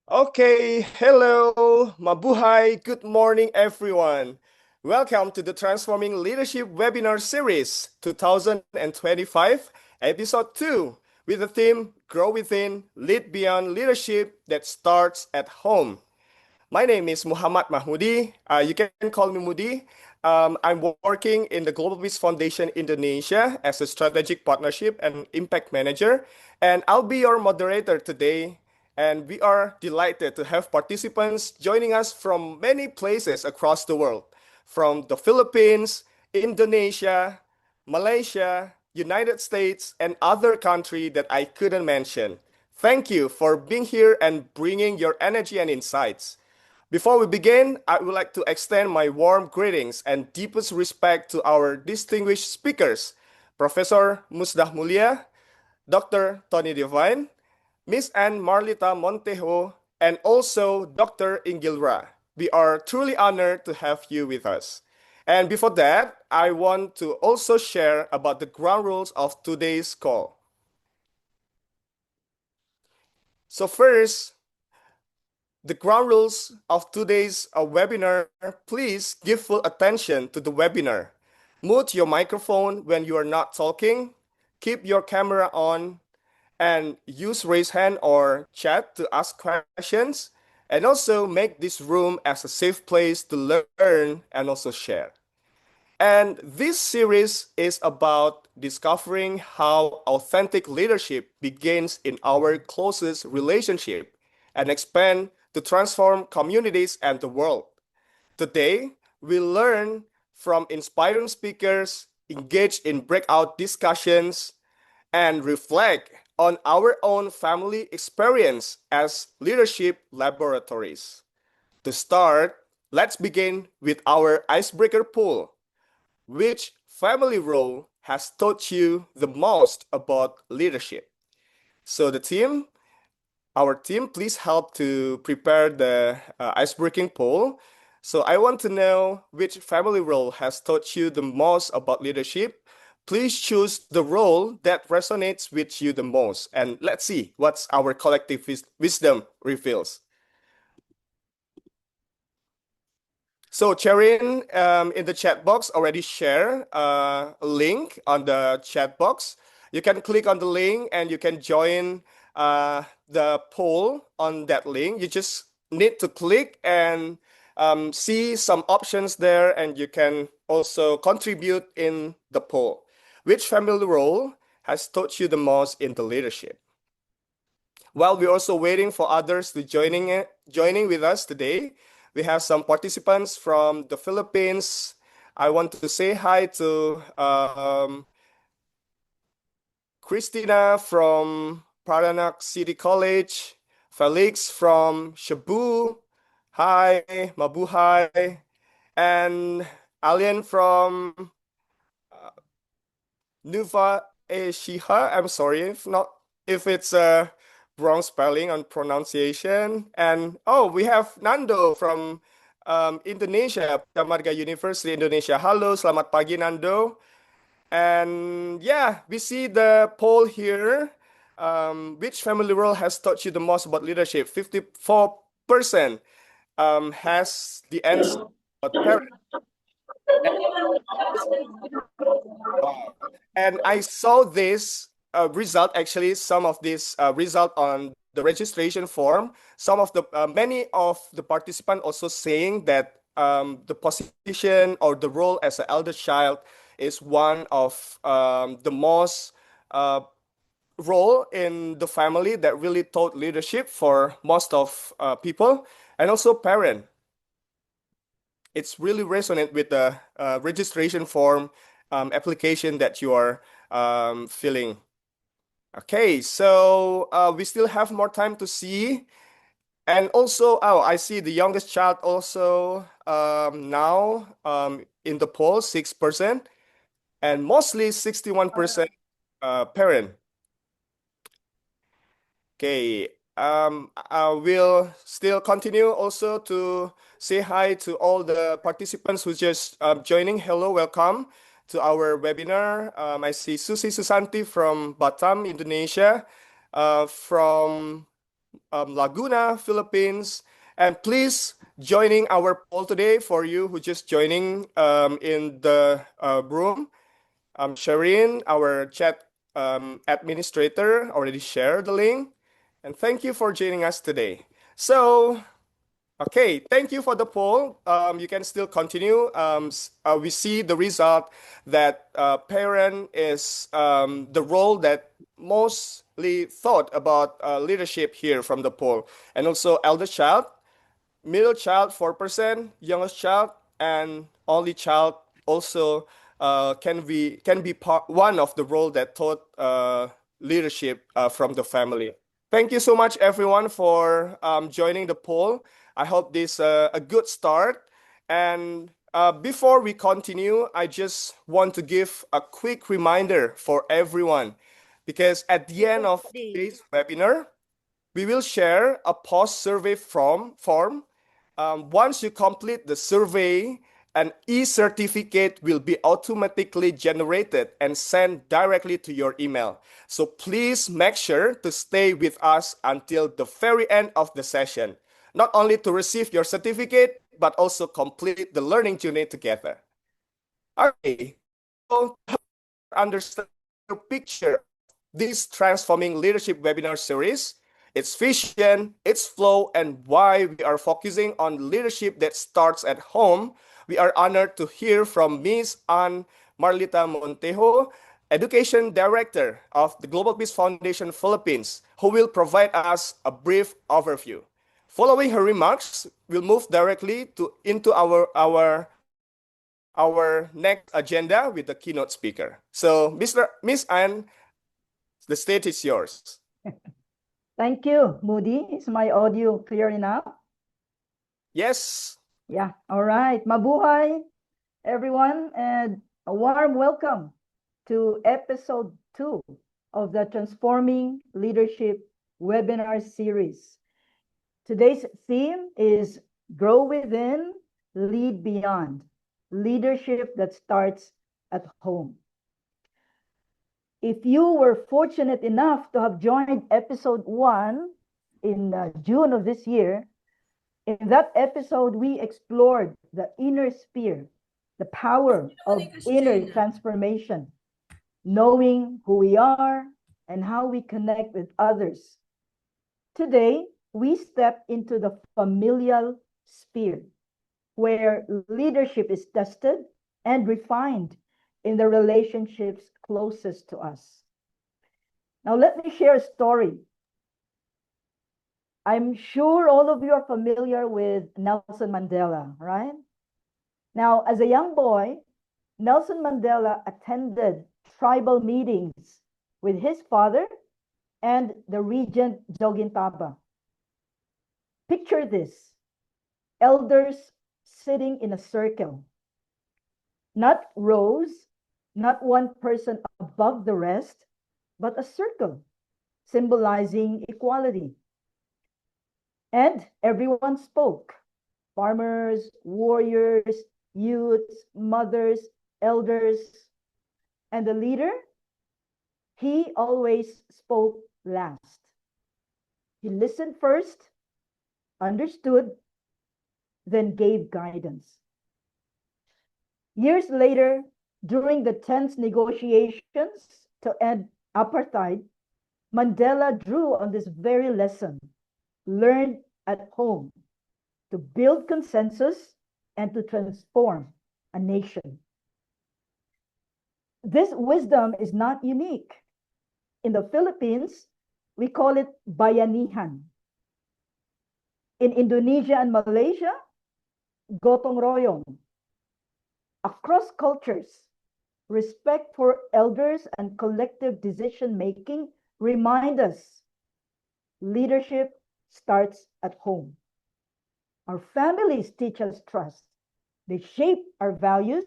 Okay, hello, mabuhay, good morning, everyone. Welcome to the Transforming Leadership Webinar Series 2025, Episode 2, with the theme Grow Within, Lead Beyond Leadership that Starts at Home. My name is Muhammad Mahmudi. You can call me Mudi. I'm working in the Global Peace Foundation Indonesia as a strategic partnership and impact manager, and I'll be your moderator today. And we are delighted to have participants joining us from many places across the world, from the Philippines, Indonesia, Malaysia, United States, and other countries that I couldn't mention. Thank you for being here and bringing your energy and insights. Before we begin, I would like to extend my warm greetings and deepest respect to our distinguished speakers, Professor Musdah Mulia, Dr. Tony Devine, Miss Anne Marlita Montejo, and also Dr. Ingilra. We are truly honored to have you with us. And before that, I want to also share about the ground rules of today's call. So first, the ground rules of today's webinar, please give full attention to the webinar. Mute your microphone when you are not talking. Keep your camera on and use raise hand or chat to ask questions. And also make this room as a safe place to learn and also share. And this series is about discovering how authentic leadership begins in our closest relationship and expand to transform communities and the world. Today, we learn from inspiring speakers, engage in breakout discussions, and reflect on our own family experience as leadership laboratories. To start, let's begin with our icebreaker poll. Which family role has taught you the most about leadership? So our team, please help to prepare the ice-breaking poll. So I want to know which family role has taught you the most about leadership. Please choose the role that resonates with you the most. And let's see what our collective wisdom reveals. So Cherin in the chat box already share a link on the chat box. You can click on the link and you can join the poll on that link. You just need to click and see some options there, and you can also contribute in the poll. Which family role has taught you the most in the leadership? While we're also waiting for others to joining with us today, we have some participants from the Philippines. I want to say hi to Christina from Paranak City College, Felix from Cebu, hi, mabuhay, and Alien from Nuva Ecija. I'm sorry if it's a wrong spelling on pronunciation. And oh, we have Nando from Indonesia, Tamarga University Indonesia. Halo, selamat pagi Nando. And yeah, we see the poll here. Which family role has taught you the most about leadership? 54% has the answer about parents. Wow. And I saw this result, actually, some of this result on the registration form. Many of the participants also saying that the position or the role as an elder child is one of the most role in the family that really taught leadership for most of people, and also parent. It's really resonant with the registration form application that you are filling. Okay, so we still have more time to see. And also, oh, I see the youngest child also now in the poll, 6%, and mostly 61% parent. Okay, I will still continue also to say hi to all the participants who just joining. Hello, welcome to our webinar. I see Susi Susanti from Batam, Indonesia, from Laguna, Philippines. And please joining our poll today for you who just joining in the room. Shireen, our chat administrator, already shared the link. And thank you for joining us today. So, okay, thank you for the poll. You can still continue. We see the result that parent is the role that mostly thought about leadership here from the poll, and also elder child, middle child 4%, youngest child, and only child also can be one of the role that taught leadership from the family. Thank you so much, everyone, for joining the poll. I hope this a good start. And before we continue, I just want to give a quick reminder for everyone, because at the end of today's webinar, we will share a post survey form. Once you complete the survey, an e-certificate will be automatically generated and sent directly to your email. So please make sure to stay with us until the very end of the session, not only to receive your certificate, but also complete the learning journey together. Okay, so to help understand the picture of this transforming leadership webinar series, its vision, its flow, and why we are focusing on leadership that starts at home, we are honored to hear from Ms. Ann Marlita Montejo, Education Director of the Global Peace Foundation Philippines, who will provide us a brief overview. Following her remarks, we'll move directly into our next agenda with the keynote speaker. So, Miss Ann, the stage is yours. Thank you, Moody. Is my audio clear enough? Yes. Yeah. All right. Mabuhay, everyone, and a warm welcome to episode 2 of the Transforming Leadership webinar series. Today's theme is Grow Within, Lead Beyond, leadership that starts at home. If you were fortunate enough to have joined episode 1 in June of this year, in that episode, we explored the inner sphere, the power of inner transformation, knowing who we are and how we connect with others. Today, we step into the familial sphere, where leadership is tested and refined in the relationships closest to us. Now, let me share a story. I'm sure all of you are familiar with Nelson Mandela, right? Now, as a young boy, Nelson Mandela attended tribal meetings with his father and the regent Jogintaba. Picture this: elders sitting in a circle, not rows, not one person above the rest, but a circle symbolizing equality. And everyone spoke: farmers, warriors, youths, mothers, elders. And the leader, he always spoke last. He listened first, understood, then gave guidance. Years later, during the tense negotiations to end apartheid, Mandela drew on this very lesson learned at home to build consensus and to transform a nation. This wisdom is not unique. In the Philippines, we call it bayanihan. In Indonesia and Malaysia, gotong royong. Across cultures, respect for elders and collective decision-making remind us leadership starts at home. Our families teach us trust. They shape our values.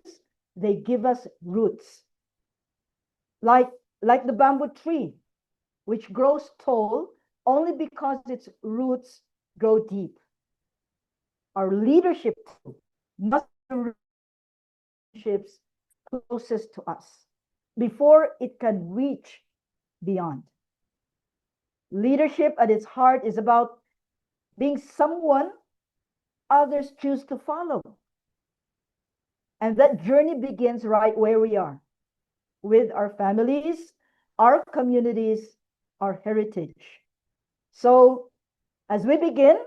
They give us roots. Like the bamboo tree, which grows tall only because its roots grow deep. Our leadership must be relationships closest to us before it can reach beyond. Leadership at its heart is about being someone others choose to follow. And that journey begins right where we are, with our families, our communities, our heritage. So, as we begin,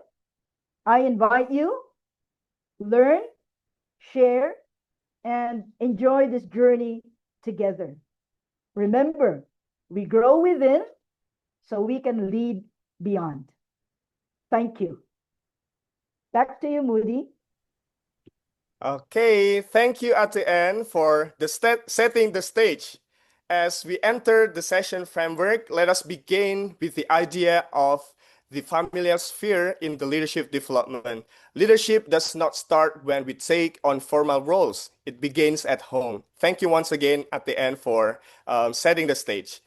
I invite you, learn, share, and enjoy this journey together. Remember, we grow within so we can lead beyond. Thank you. Back to you, Moody. Okay, thank you at the end for setting the stage. As we enter the session framework, let us begin with the idea of the familial sphere in the leadership development. Leadership does not start when we take on formal roles. It begins at home. Thank you once again at the end for setting the stage.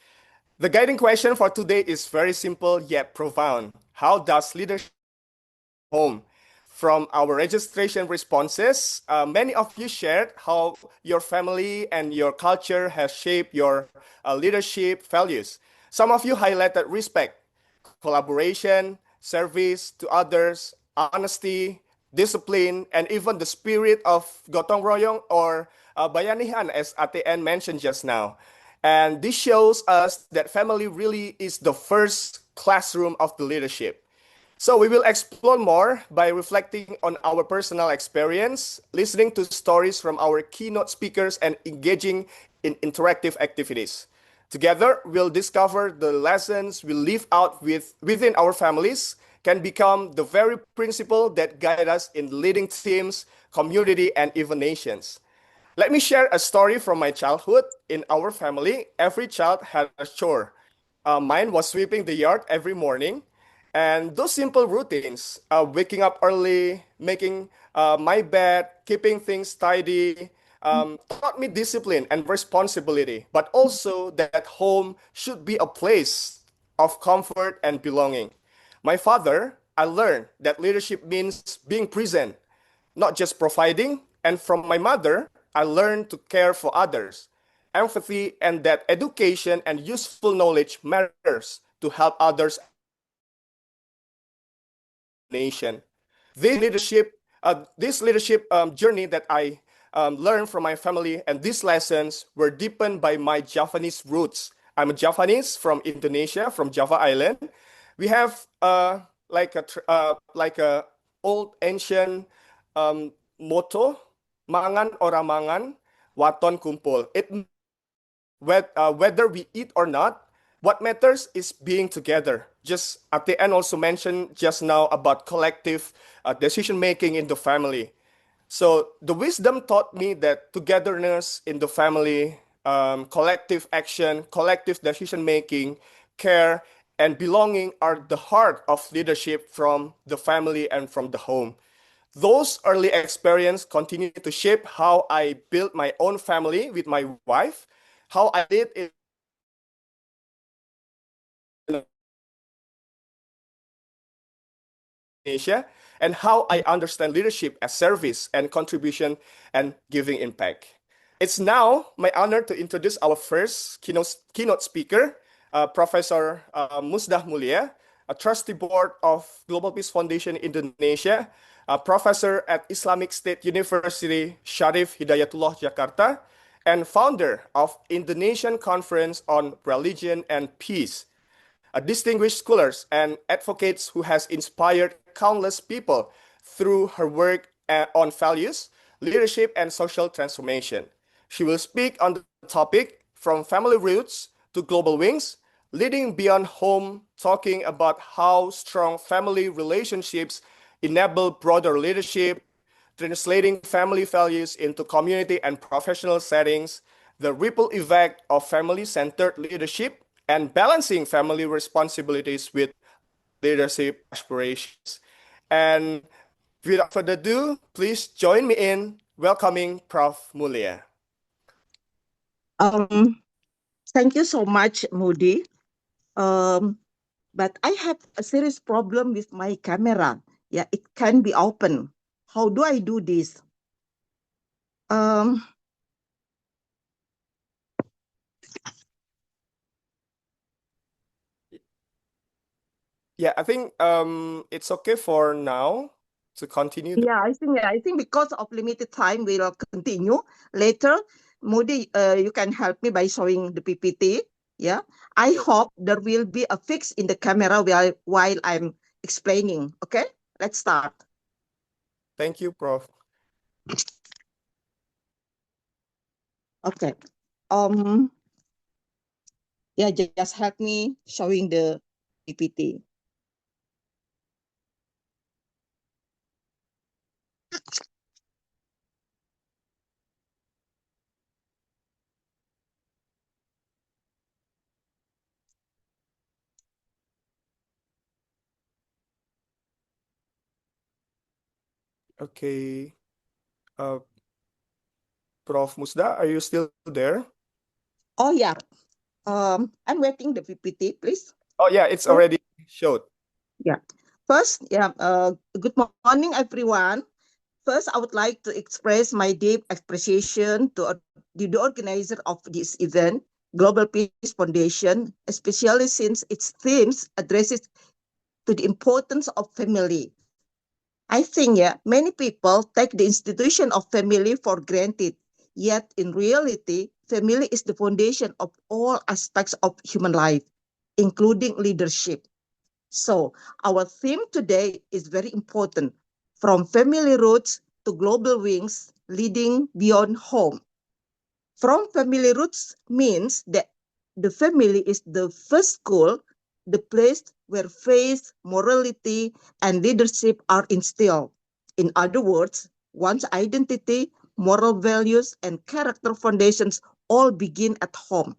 The guiding question for today is very simple yet profound. How does leadership home? From our registration responses, many of you shared how your family and your culture has shaped your leadership values. Some of you highlighted respect, collaboration, service to others, honesty, discipline, and even the spirit of gotong royong or bayanihan, as ATN mentioned just now. And this shows us that family really is the first classroom of the leadership. So we will explore more by reflecting on our personal experience, listening to stories from our keynote speakers, and engaging in interactive activities. Together, we'll discover the lessons we live out within our families can become the very principle that guide us in leading teams, community, and even nations. Let me share a story from my childhood. In our family, every child had a chore. Mine was sweeping the yard every morning. And those simple routines, waking up early, making my bed, keeping things tidy, taught me discipline and responsibility, but also that home should be a place of comfort and belonging. My father, I learned that leadership means being present, not just providing. And from my mother, I learned to care for others, empathy, and that education and useful knowledge matters to help others and nation. This leadership journey that I learned from my family and these lessons were deepened by my Javanese roots. I'm a Javanese from Indonesia, from Java Island. We have like a old ancient motto, mangan ora mangan, waton kumpul. It whether we eat or not, what matters is being together. Just at the end, also mentioned just now about collective decision making in the family. So the wisdom taught me that togetherness in the family, collective action, collective decision making, care, and belonging are the heart of leadership from the family and from the home. Those early experiences continue to shape how I built my own family with my wife, how I lead in Indonesia, and how I understand leadership as service and contribution and giving impact. It's now my honor to introduce our first keynote speaker, Professor Musdah Mulia, a trustee board of Global Peace Foundation Indonesia, a professor at Islamic State University Sharif Hidayatullah Jakarta, and founder of Indonesian Conference on Religion and Peace, a distinguished scholar and advocate who has inspired countless people through her work on values, leadership, and social transformation. She will speak on the topic from family roots to global wings, leading beyond home, talking about how strong family relationships enable broader leadership, translating family values into community and professional settings, the ripple effect of family-centered leadership, and balancing family responsibilities with leadership aspirations. And without further ado, please join me in welcoming Prof. Mulia. Um, Thank you so much, Moody. But I have a serious problem with my camera. Yeah, it can be open. How do I do this? Um, Yeah, I think it's okay for now to continue. Yeah, I think because of limited time, we'll continue later. Moody, you can help me by showing the PPT. Yeah, I hope there will be a fix in the camera while I'm explaining. Okay, let's start. Thank you, Prof. Okay. Um. Yeah, just help me showing the PPT. Okay. Uh, Prof. Musdah, are you still there? Oh yeah. I'm waiting the PPT, please. Oh yeah, it's So, already showed. yeah. First, yeah. Good morning, everyone. First, I would like to express my deep appreciation to the organizer of this event, Global Peace Foundation, especially since its themes addresses to the importance of family. I think, yeah, many people take the institution of family for granted. Yet, in reality, family is the foundation of all aspects of human life, including leadership. So, our theme today is very important, from family roots to global wings, leading beyond home. From family roots means that the family is the first school, the place where faith, morality, and leadership are instilled. In other words, one's identity, moral values, and character foundations all begin at home.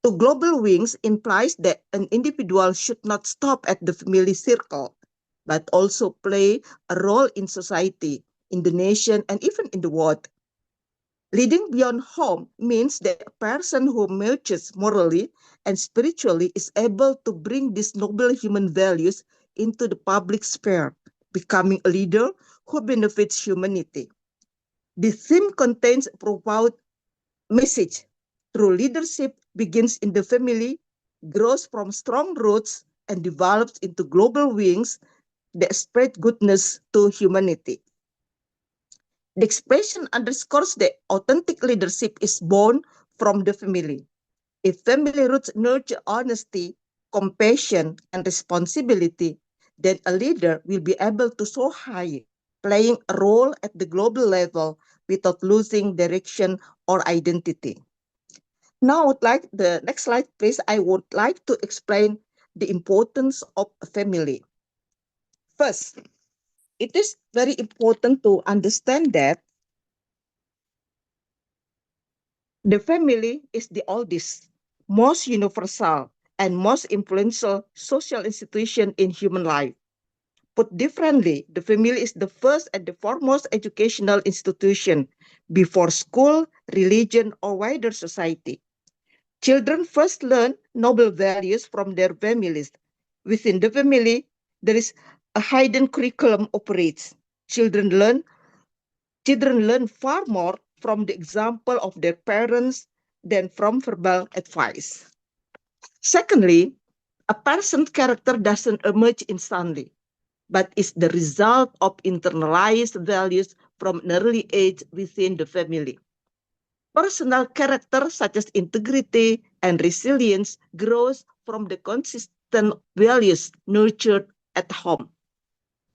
To global wings implies that an individual should not stop at the family circle, but also play a role in society, in the nation, and even in the world. Leading beyond home means that a person who matures morally and spiritually is able to bring these noble human values into the public sphere, becoming a leader who benefits humanity. The theme contains a profound message. True leadership begins in the family, grows from strong roots, and develops into global wings that spread goodness to humanity. The expression underscores that authentic leadership is born from the family. If family roots nurture honesty, compassion, and responsibility, then a leader will be able to soar high, playing a role at the global level without losing direction or identity. Now, I would like the next slide, please. I would like to explain the importance of a family. First, it is very important to understand that the family is the oldest, most universal, and most influential social institution in human life. Put differently, the family is the first and the foremost educational institution before school, religion, or wider society. Children first learn noble values from their families. Within the family, there is a hidden curriculum operates. Children learn far more from the example of their parents than from verbal advice. Secondly, a person's character doesn't emerge instantly, but is the result of internalized values from an early age within the family. Personal character such as integrity and resilience grows from the consistent values nurtured at home.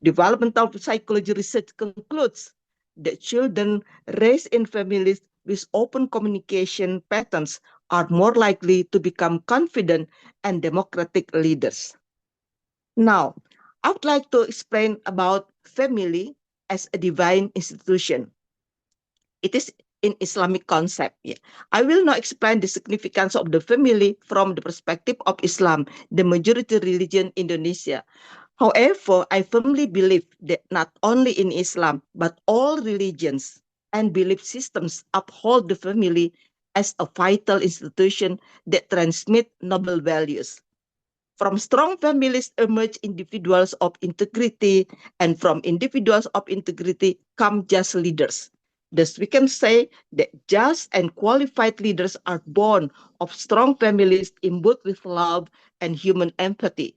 Developmental psychology research concludes that children raised in families with open communication patterns are more likely to become confident and democratic leaders. Now, I would like to explain about family as a divine institution. It is in Islamic concept. Yeah. I will now explain the significance of the family from the perspective of Islam, the majority religion in Indonesia. However, I firmly believe that not only in Islam, but all religions and belief systems uphold the family as a vital institution that transmit noble values. From strong families emerge individuals of integrity, and from individuals of integrity come just leaders. Thus, we can say that just and qualified leaders are born of strong families imbued with love and human empathy.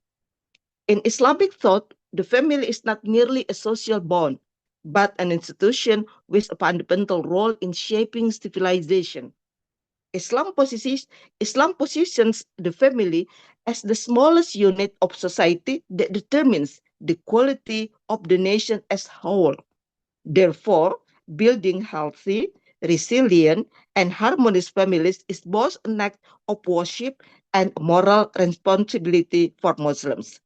In Islamic thought, the family is not merely a social bond, but an institution with a fundamental role in shaping civilization. Islam positions the family as the smallest unit of society that determines the quality of the nation as a whole. Therefore, building healthy, resilient, and harmonious families is both an act of worship and moral responsibility for Muslims.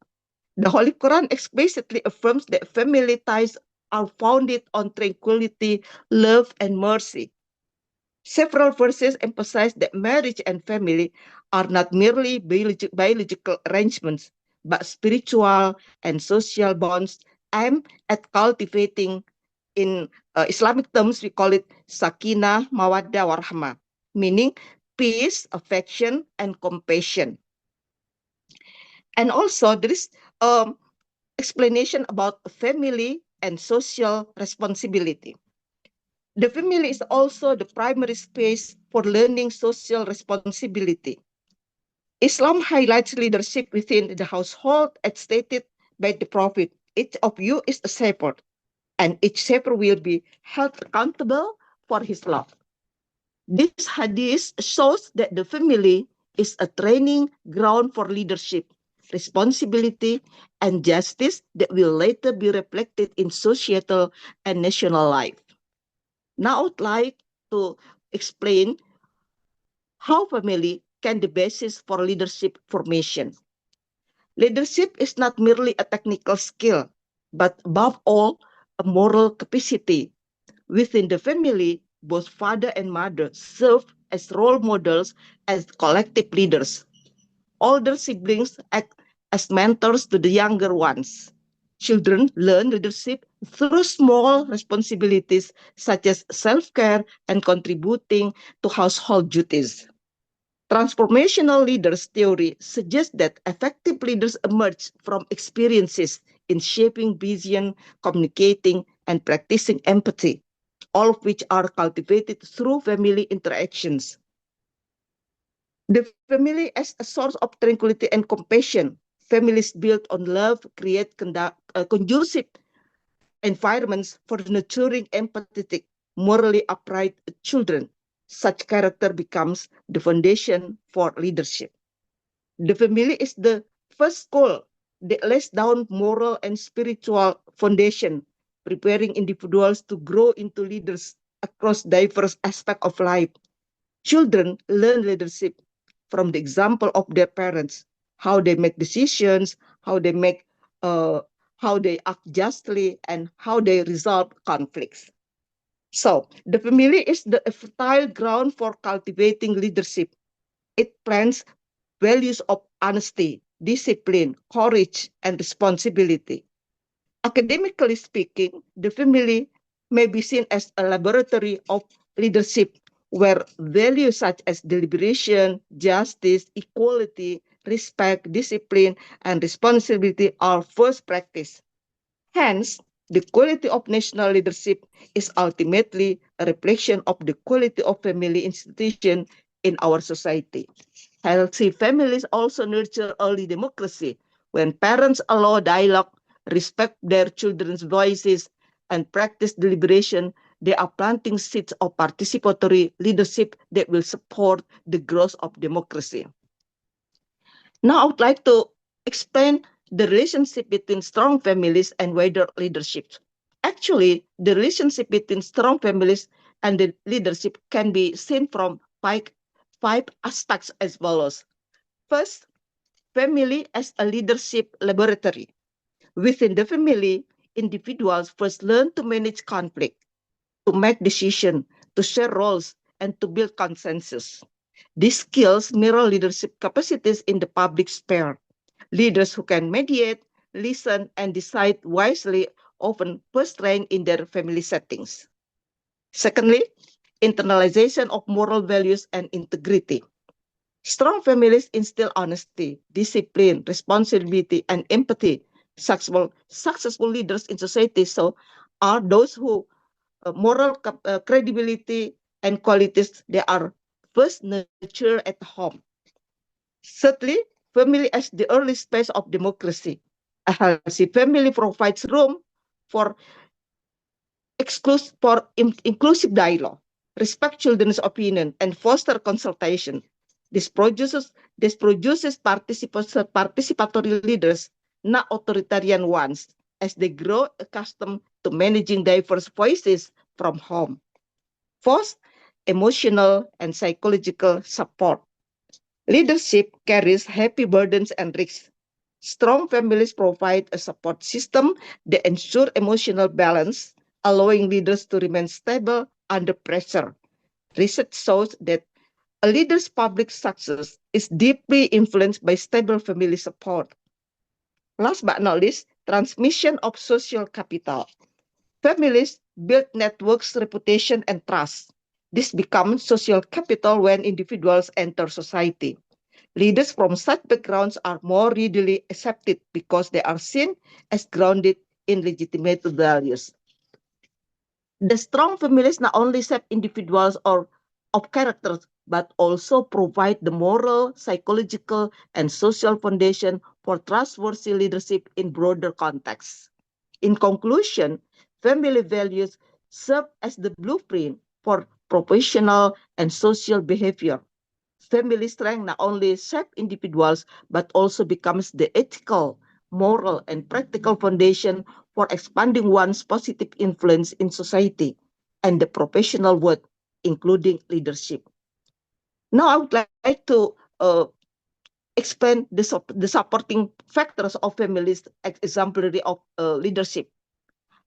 The Holy Quran explicitly affirms that family ties are founded on tranquility, love, and mercy. Several verses emphasize that marriage and family are not merely biological arrangements, but spiritual and social bonds aimed at cultivating, in Islamic terms, we call it sakinah, mawaddah, warahmah, meaning peace, affection, and compassion. And also, there is explanation about family and social responsibility. The family is also the primary space for learning social responsibility. Islam highlights leadership within the household as stated by the Prophet. Each of you is a shepherd, and each shepherd will be held accountable for his love. This hadith shows that the family is a training ground for leadership, responsibility, and justice that will later be reflected in societal and national life. Now I would like to explain how family can be the basis for leadership formation. Leadership is not merely a technical skill, but above all, a moral capacity. Within the family, both father and mother serve as role models as collective leaders. Older siblings act as mentors to the younger ones. Children learn leadership through small responsibilities such as self-care and contributing to household duties. Transformational leaders theory suggests that effective leaders emerge from experiences in shaping vision, communicating, and practicing empathy, all of which are cultivated through family interactions. The family as a source of tranquility and compassion. Families built on love create conducive environments for nurturing empathetic, morally upright children. Such character becomes the foundation for leadership. The family is the first school that lays down moral and spiritual foundation, preparing individuals to grow into leaders across diverse aspects of life. Children learn leadership from the example of their parents, how they make decisions, how they make, uh, how they act justly, and how they resolve conflicts. So the family is the fertile ground for cultivating leadership. It plants values of honesty, discipline, courage, and responsibility. Academically speaking, the family may be seen as a laboratory of leadership where values such as deliberation, justice, equality, respect, discipline, and responsibility are first practiced. Hence, the quality of national leadership is ultimately a reflection of the quality of family institution in our society. Healthy families also nurture early democracy. When parents allow dialogue, respect their children's voices, and practice deliberation, they are planting seeds of participatory leadership that will support the growth of democracy. Now, I would like to explain the relationship between strong families and wider leadership. Actually, the relationship between strong families and the leadership can be seen from five aspects as follows. First, family as a leadership laboratory. Within the family, individuals first learn to manage conflict, to make decisions, to share roles, and to build consensus. These skills mirror leadership capacities in the public sphere. Leaders who can mediate, listen, and decide wisely often first reign in their family settings. Secondly, internalization of moral values and integrity. Strong families instill honesty, discipline, responsibility, and empathy. Successful leaders in society so are those who moral credibility and qualities they are first nurtured at home. Thirdly, family as the early space of democracy. A healthy family provides room for inclusive dialogue, respect children's opinion, and foster consultation. This produces participatory leaders, not authoritarian ones, as they grow accustomed to managing diverse voices from home. Fourth, emotional and psychological support. Leadership carries heavy burdens and risks. Strong families provide a support system that ensure emotional balance, allowing leaders to remain stable under pressure. Research shows that a leader's public success is deeply influenced by stable family support. Last but not least, transmission of social capital. Families build networks, reputation, and trust. This becomes social capital when individuals enter society. Leaders from such backgrounds are more readily accepted because they are seen as grounded in legitimate values. The strong families not only shape individuals or of characters, but also provide the moral, psychological, and social foundation for trustworthy leadership in broader contexts. In conclusion, family values serve as the blueprint for professional and social behavior. Family strength not only shape individuals, but also becomes the ethical, moral, and practical foundation for expanding one's positive influence in society and the professional world, including leadership. Now, I would like to explain the supporting factors of families exemplary of leadership.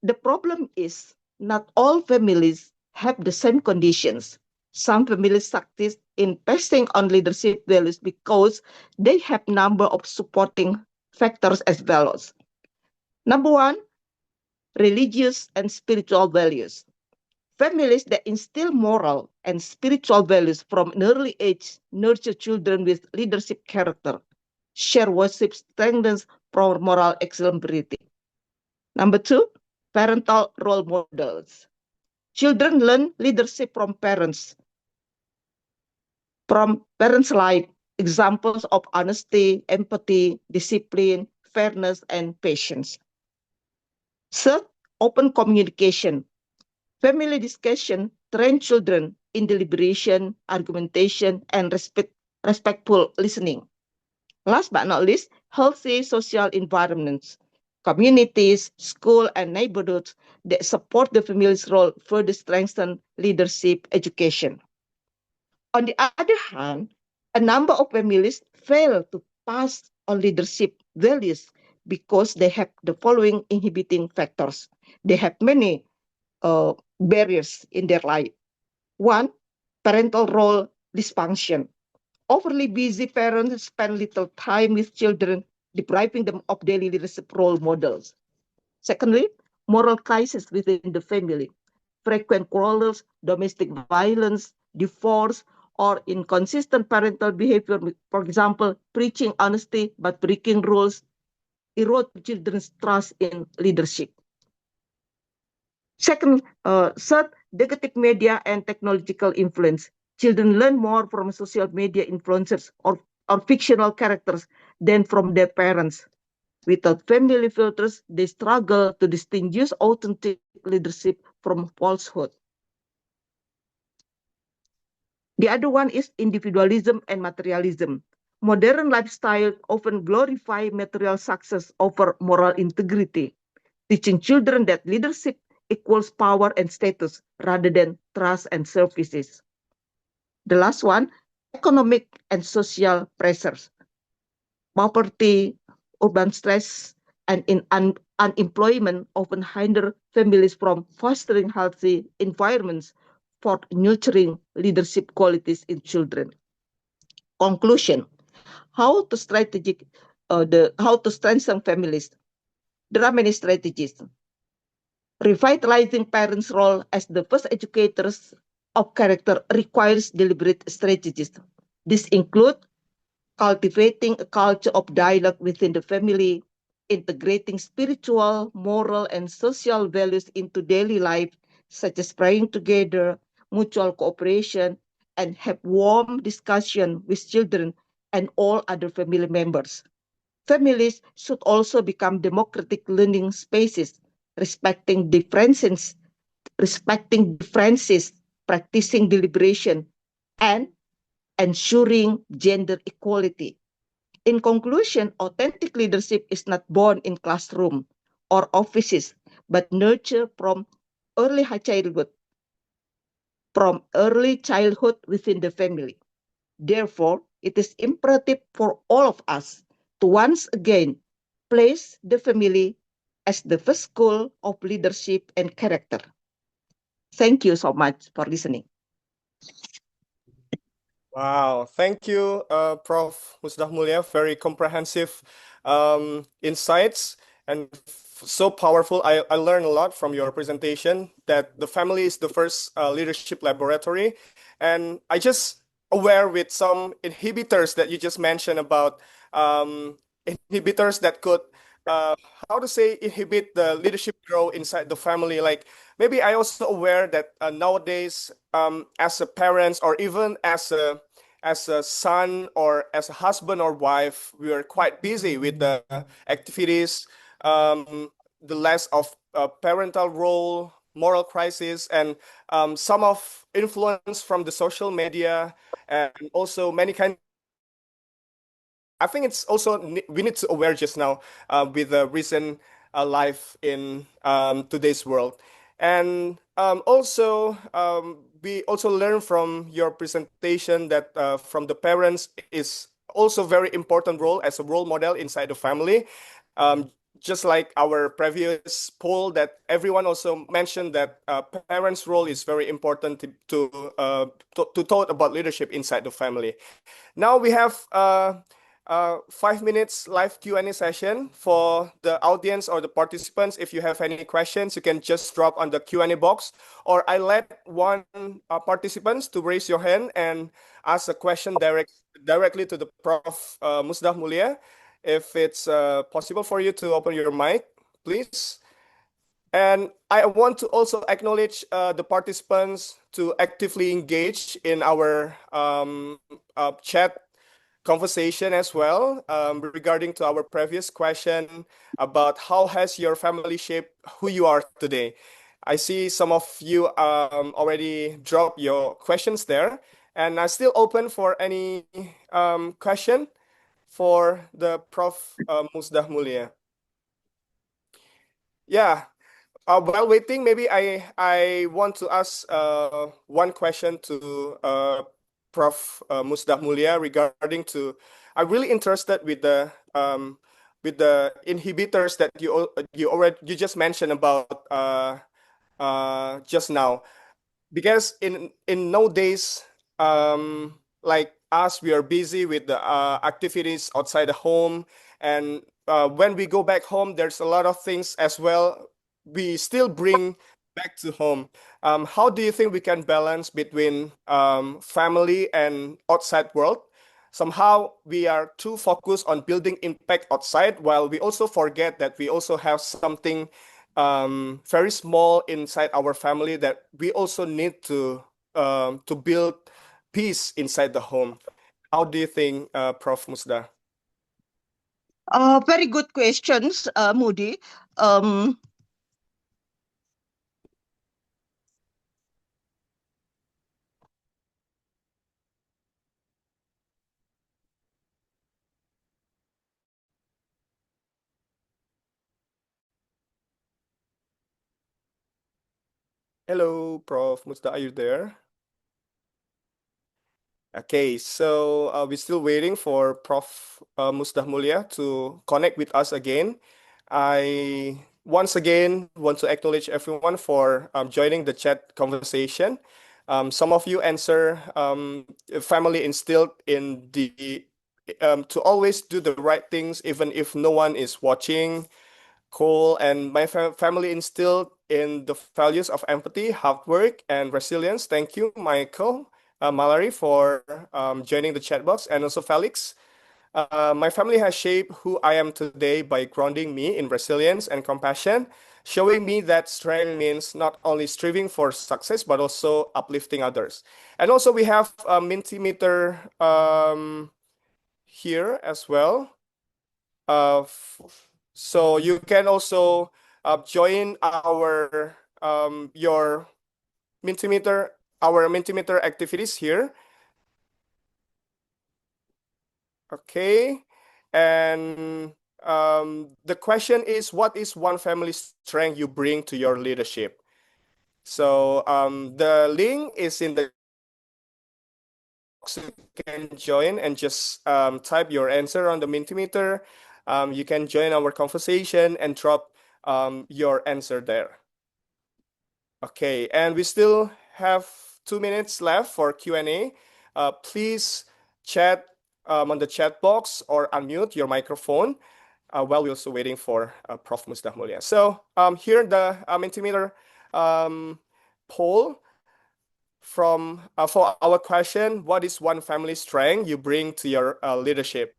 The problem is not all families have the same conditions. Some families succeed in passing on leadership values because they have number of supporting factors as follows. Number one, religious and spiritual values. Families that instill moral and spiritual values from an early age nurture children with leadership character. Share worship strengthens moral exemplarity. Number two, parental role models. Children learn leadership from parents' life, examples of honesty, empathy, discipline, fairness, and patience. Third, open communication. Family discussion train children in deliberation, argumentation, and respectful listening. Last but not least, healthy social environments. Communities, school, and neighborhoods that support the family's role further strengthen leadership education. On the other hand, a number of families fail to pass on leadership values because they have the following inhibiting factors. They have many barriers in their life. One, parental role dysfunction. Overly busy parents spend little time with children, depriving them of daily leadership role models. Secondly, moral crisis within the family. Frequent quarrels, domestic violence, divorce, or inconsistent parental behavior, for example, preaching honesty but breaking rules, erode children's trust in leadership. Third, negative media and technological influence. Children learn more from social media influencers or fictional characters than from their parents. Without family filters, they struggle to distinguish authentic leadership from falsehood. The other one is individualism and materialism. Modern lifestyle often glorify material success over moral integrity, teaching children that leadership equals power and status rather than trust and services. The last one, economic and social pressures. Poverty, urban stress, and unemployment often hinder families from fostering healthy environments for nurturing leadership qualities in children. Conclusion: how to strengthen families. There are many strategies. Revitalizing parents' role as the first educators of character requires deliberate strategies. This include cultivating a culture of dialogue within the family, integrating spiritual, moral, and social values into daily life, such as praying together, mutual cooperation, and have warm discussion with children and all other family members. Families should also become democratic learning spaces, respecting differences, practicing deliberation, and ensuring gender equality. In conclusion, authentic leadership is not born in classroom or offices, but nurtured from early childhood within the family. Therefore, it is imperative for all of us to once again place the family as the first school of leadership and character. Thank you so much for listening. Wow, thank you, Prof. Musdah Mulia. Very comprehensive insights and so powerful. I learned a lot from your presentation that the family is the first leadership laboratory. And I just aware with some inhibitors that you just mentioned about inhibitors that could, uh, how to say, inhibit the leadership grow inside the family. Like maybe I also aware that nowadays, as a parents or even as a son or as a husband or wife, we are quite busy with the activities, the less of parental role, moral crisis, and some of influence from the social media, and also many kinds of I think it's also we need to aware just now with the recent life in today's world, and we also learn from your presentation that from the parents is also very important role as a role model inside the family. Just like our previous poll, that everyone also mentioned that parents' role is very important to talk about leadership inside the family. Now we have 5 minutes live Q&A session for the audience or the participants. If you have any questions, you can just drop on the Q&A box, or I let one participants to raise your hand and ask a question directly to the Prof. Musdah Mulia. If it's possible for you to open your mic, please. And I want to also acknowledge the participants to actively engage in our chat conversation as well, regarding to our previous question about how has your family shaped who you are today. I see some of you already dropped your questions there, and I'm still open for any question for the Prof. Musdah Mulia. Yeah. While waiting, maybe I want to ask one question to Prof. Musdah Mulia regarding to. I'm really interested with the inhibitors that you just mentioned about just now, because in nowadays, like us, we are busy with the activities outside the home, and when we go back home, there's a lot of things as well we still bring back to home. How do you think we can balance between family and outside world? Somehow we are too focused on building impact outside, while we also forget that we also have something very small inside our family that we also need to build peace inside the home. How do you think, Prof. Musda? Very good questions, Moody. Um, Hello, Prof. Musda, are you there? Okay, so we're still waiting for Prof. Musdah Mulia to connect with us again. I once again want to acknowledge everyone for joining the chat conversation. Some of you answer family instilled in the to always do the right things even if no one is watching. Cool. And my family instilled in the values of empathy, hard work, and resilience. Thank you, Michael, Mallory, for joining the chat box, and also Felix. My family has shaped who I am today by grounding me in resilience and compassion, showing me that strength means not only striving for success, but also uplifting others. And also, we have a Mentimeter here as well. So you can also join your Mentimeter, our Mentimeter activities here. Okay, and the question is, what is one family strength you bring to your leadership? So the link is in the chat box. You can join and just type your answer on the Mentimeter. You can join our conversation and drop your answer there. Okay, and we still have 2 minutes left for Q&A. Please chat on the chat box or unmute your microphone while we're also waiting for Prof. Musdah Mulia. So here the Mentimeter poll for our question: what is one family strength you bring to your leadership?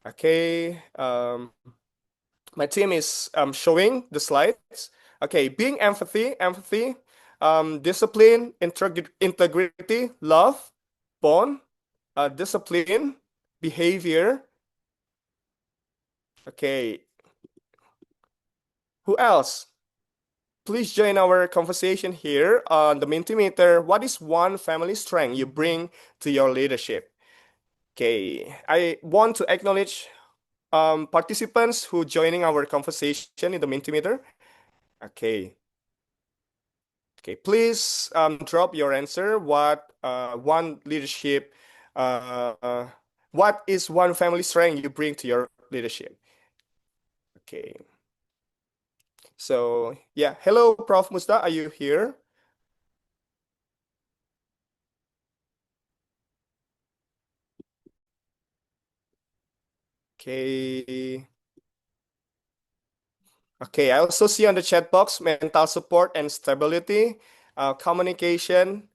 Okay, my team is showing the slides. Okay, being empathy, discipline, integrity, love, bond, discipline, behavior. Okay, who else? Please join our conversation here on the Mentimeter. What is one family strength you bring to your leadership? Okay, I want to acknowledge participants who joining our conversation in the Mentimeter. Okay. Okay, please drop your answer. One leadership, what is one family strength you bring to your leadership? Okay. So yeah, hello, Prof. Musdah, are you here? Okay. Okay, I also see on the chat box mental support and stability, communication,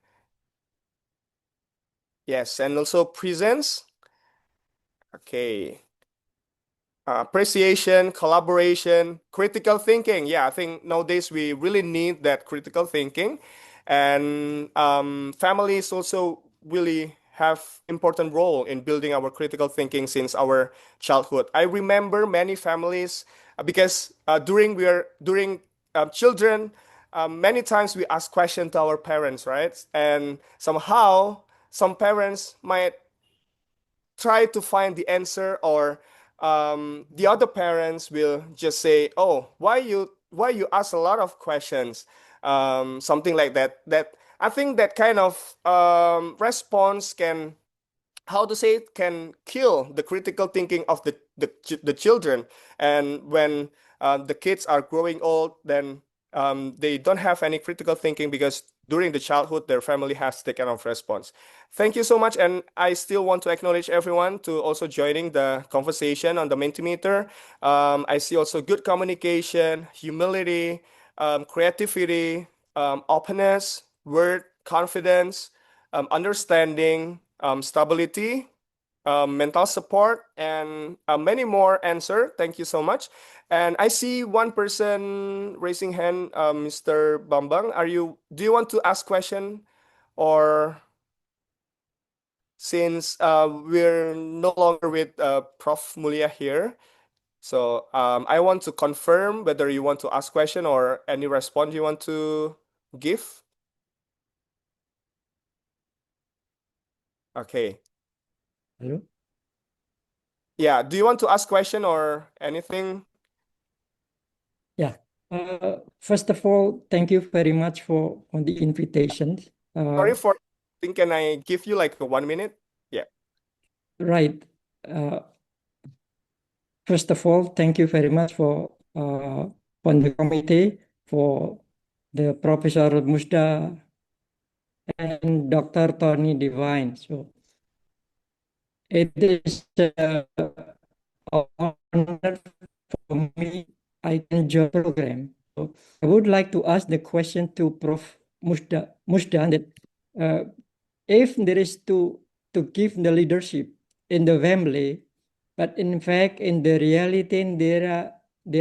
yes, and also presence. Okay. Appreciation, collaboration, critical thinking. Yeah, I think nowadays we really need that critical thinking, and families also really have important role in building our critical thinking since our childhood. I remember many families because during children, many times we ask questions to our parents, right? And somehow some parents might try to find the answer, or the other parents will just say, oh, why you ask a lot of questions, something like that. That I think that kind of response can, how to say it, can kill the critical thinking of the children. And when the kids are growing old, then they don't have any critical thinking because during the childhood their family has taken off response. Thank you so much, and I still want to acknowledge everyone to also joining the conversation on the Mentimeter. I see also good communication, humility, creativity, openness, word, confidence, understanding, stability, mental support, and many more answer. Thank you so much. And I see one person raising hand, Mr. Bambang. Do you want to ask question, or since we're no longer with Prof. Mulia here, so I want to confirm whether you want to ask question or any response you want to give. Okay. Hello? Yeah. Do you want to ask question or anything? Yeah. First of all, thank you very much for on the invitation. Sorry for. Think, can I give you like a 1 minute? Yeah. Right. First of all, thank you very much on the committee, for the Professor Musdah and Dr. Tony Devine. So it is honor for me. I can join the program. So I would like to ask the question to Prof. Musdah that if there is to give the leadership in the family, but in fact in the reality there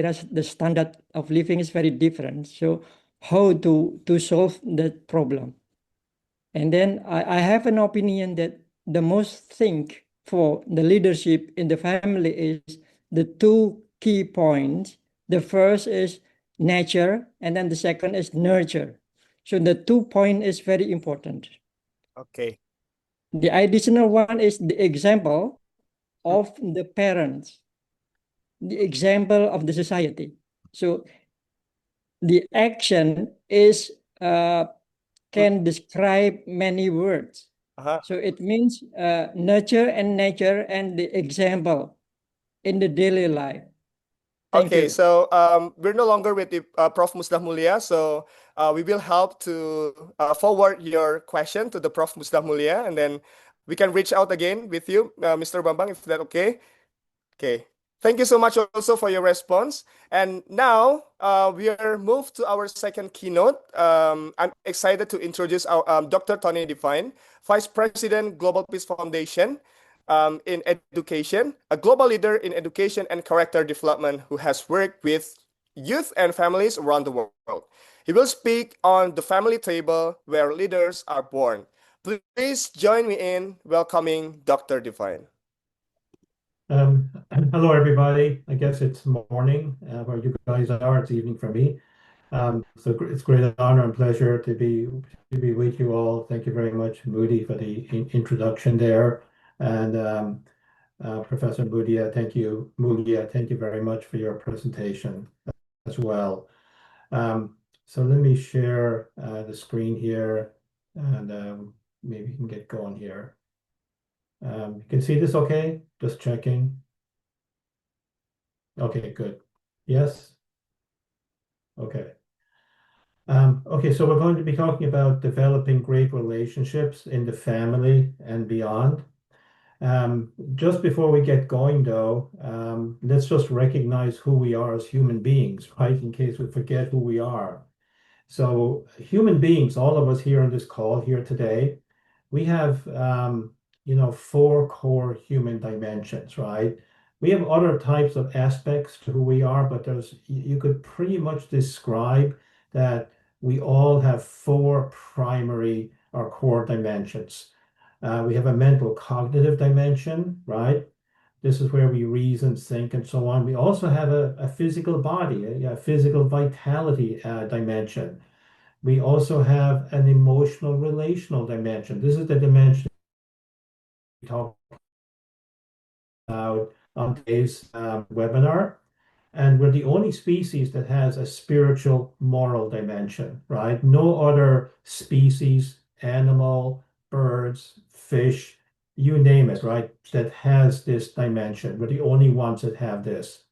are the standard of living is very different. So how to solve that problem? And then I have an opinion that the most thing for the leadership in the family is the two key points. The first is nature, and then the second is nurture. So the 2 point is very important. Okay. The additional one is the example of the parents, the example of the society. So the action is can describe many words. So it means nurture and nature and the example in the daily life. Thank Okay, you. so we're no longer with the Prof. Musdah Mulia, so we will help to forward your question to the Prof. Musdah Mulia, and then we can reach out again with you, Mr. Bambang, if that okay. Okay. Thank you so much also for your response. And now we are moved to our second keynote. I'm excited to introduce our Dr. Tony Devine, Vice President, Global Peace Foundation in Education, a global leader in education and character development who has worked with youth and families around the world. He will speak on the family table where leaders are born. Please join me in welcoming Dr. Devine. Hello, everybody. I guess it's morning where you guys are. It's evening for me. So it's great honor and pleasure to be with you all. Thank you very much, Moody, for the introduction there, and Professor Mulia. Mulia. Thank you very much for your presentation as well. So let me share the screen here, and maybe we can get going here. You can see this okay? Just checking. Okay, good. Yes? Okay. Okay, so we're going to be talking about developing great relationships in the family and beyond. Just before we get going, though, let's just recognize who we are as human beings, right? In case we forget who we are. So, human beings, all of us here on this call here today, we have, 4 core human dimensions, right? We have other types of aspects to who we are, but you could pretty much describe that we all have 4 primary or core dimensions. We have a mental cognitive dimension, right? This is where we reason, think, and so on. We also have a physical body, a physical vitality dimension. We also have an emotional relational dimension. This is the dimension we talk about on today's webinar. And we're the only species that has a spiritual moral dimension, right? No other species, animal, birds, fish, you name it, right, that has this dimension. We're the only ones that have this.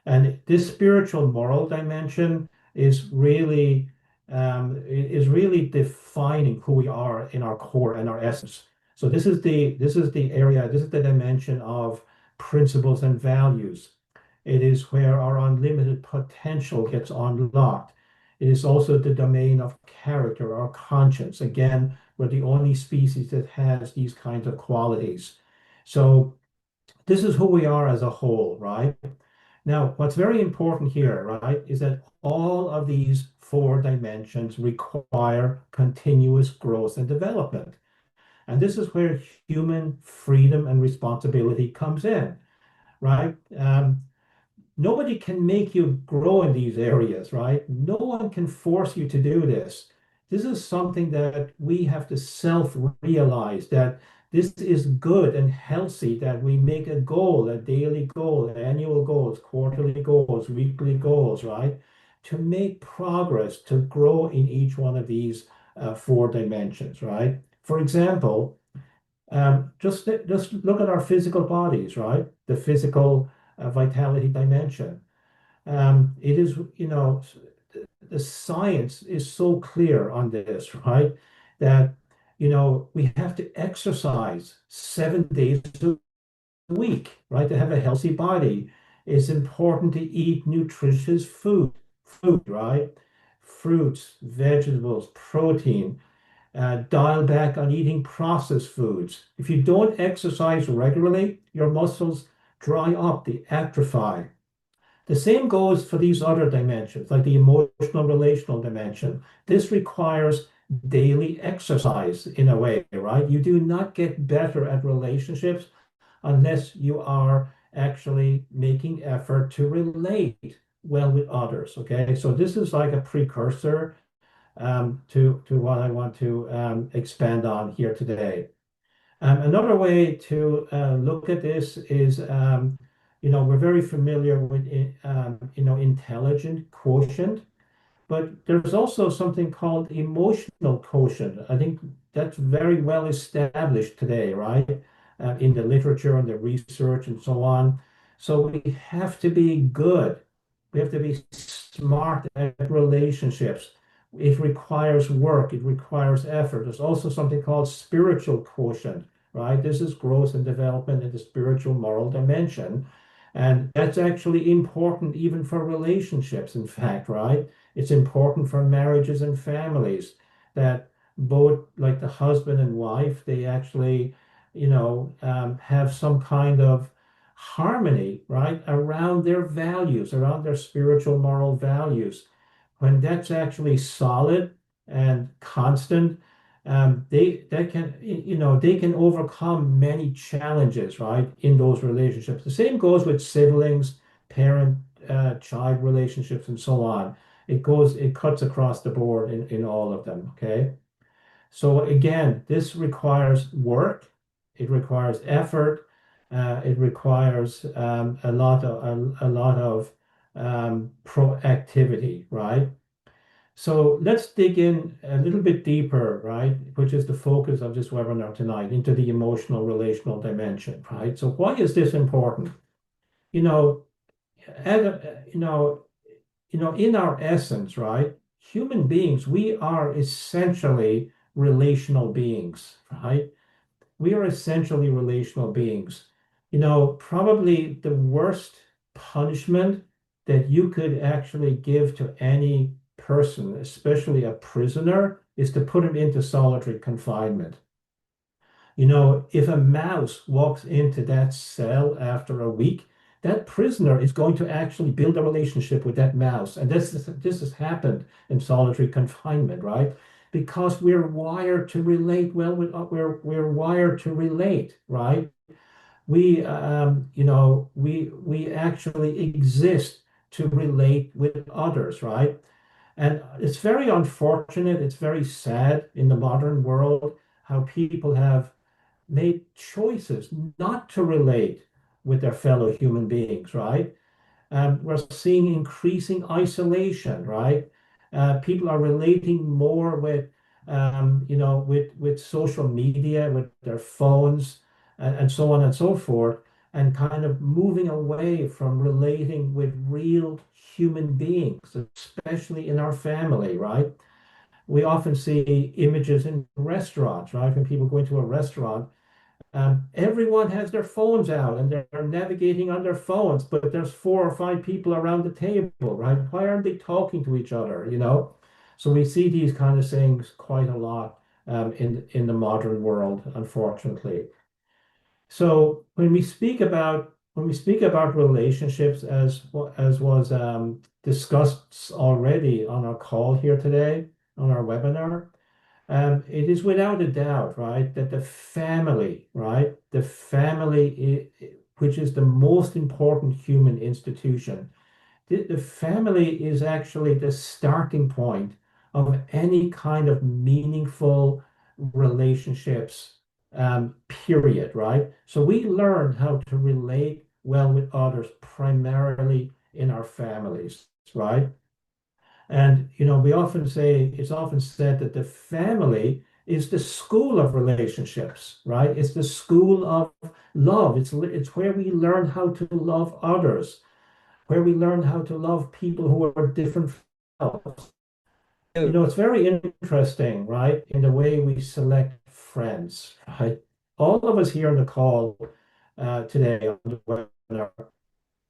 And this spiritual moral dimension is really defining who we are in our core and our essence. So this is the area, this is the dimension of principles and values. It is where our unlimited potential gets unlocked. It is also the domain of character, our conscience. Again, we're the only species that has these kinds of qualities. So this is who we are as a whole, right? Now, what's very important here, right, is that all of these 4 dimensions require continuous growth and development. And this is where human freedom and responsibility comes in, right? Nobody can make you grow in these areas, right? No one can force you to do this. This is something that we have to self-realize that this is good and healthy, that we make a goal, a daily goal, annual goals, quarterly goals, weekly goals, right? To make progress, to grow in each one of these 4 dimensions, right? For example, just look at our physical bodies, right? The physical vitality dimension. It is, the science is so clear on this, right? That, we have to exercise 7 days a week, right? To have a healthy body. It's important to eat nutritious food, right? Fruits, vegetables, protein. Dial back on eating processed foods. If you don't exercise regularly, your muscles dry up, they atrophy. The same goes for these other dimensions, like the emotional relational dimension. This requires daily exercise in a way, right? You do not get better at relationships unless you are actually making effort to relate well with others. Okay, so this is like a precursor to what I want to expand on here today. Another way to look at this is, we're very familiar with, intelligent quotient, but there's also something called emotional quotient. I think that's very well established today, right? In the literature and the research and so on. So we have to be good. We have to be smart at relationships. It requires work. It requires effort. There's also something called spiritual quotient, right? This is growth and development in the spiritual moral dimension. And that's actually important even for relationships, in fact, right? It's important for marriages and families that both, like the husband and wife, they actually, have some kind of harmony, right, around their values, around their spiritual moral values. When that's actually solid and constant, they can overcome many challenges, right, in those relationships. The same goes with siblings, parent, child relationships, and so on. It cuts across the board in all of them. Okay. So again, this requires work, it requires effort, it requires a lot of proactivity, right? So let's dig in a little bit deeper, right? Which is the focus of this webinar tonight, into the emotional relational dimension, right? So why is this important? You know, you know, in our essence, right? Human beings, we are essentially relational beings, right? We are essentially relational beings. Probably the worst punishment that you could actually give to any person, especially a prisoner, is to put him into solitary confinement. If a mouse walks into that cell after a week, that prisoner is going to actually build a relationship with that mouse. And this has happened in solitary confinement, right? Because we're wired to relate well with, we're wired to relate, right? We actually exist to relate with others, right? And it's very unfortunate, it's very sad in the modern world how people have made choices not to relate with their fellow human beings, right? We're seeing increasing isolation, right? People are relating more with social media, with their phones, and so on and so forth, and kind of moving away from relating with real human beings, especially in our family, right? We often see images in restaurants, right? When people go into a restaurant, everyone has their phones out and they're navigating on their phones, but there's 4 or 5 people around the table, right? Why aren't they talking to each other, So we see these kind of things quite a lot in the modern world, unfortunately. So when we speak about relationships, as was discussed already on our call here today, on our webinar, it is without a doubt, right, that the family, right, which is the most important human institution, the family is actually the starting point of any kind of meaningful relationships, period, right? So we learn how to relate well with others primarily in our families, right? And it's often said that the family is the school of relationships, right? It's the school of love. It's where we learn how to love others, where we learn how to love people who are different from us. It's very interesting, right, in the way we select friends, right? All of us here on the call today on the webinar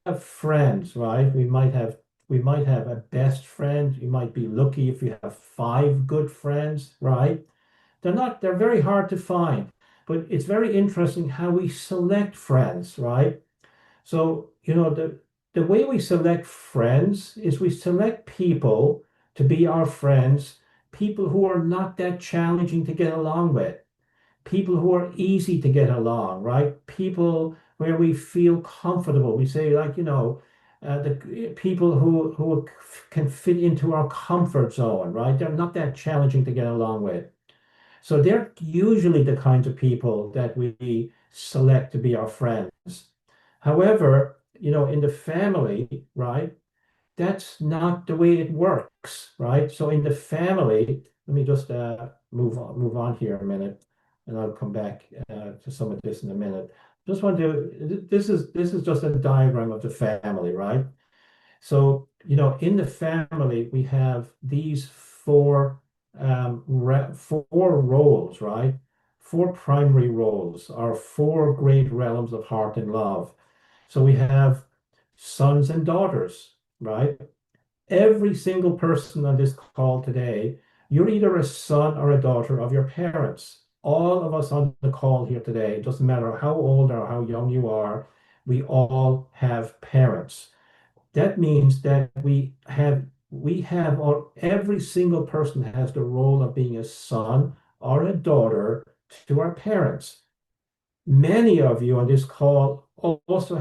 have friends, right? We might have a best friend. You might be lucky if you have 5 good friends, right? They're very hard to find, but it's very interesting how we select friends, right? So, the way we select friends is we select people to be our friends, people who are not that challenging to get along with, people who are easy to get along, right? People where we feel comfortable. We say, like, the people who can fit into our comfort zone, right? They're not that challenging to get along with. So they're usually the kinds of people that we select to be our friends. However, in the family, right, that's not the way it works, right? So in the family, let me just move on here a minute, and I'll come back to some of this in a minute. Just want to, this is just a diagram of the family, right? So, in the family, we have these four roles, right? Four primary roles, our four great realms of heart and love. So we have sons and daughters, right? Every single person on this call today, you're either a son or a daughter of your parents. All of us on the call here today, it doesn't matter how old or how young you are, we all have parents. That means that or every single person has the role of being a son or a daughter to our parents. Many of you on this call also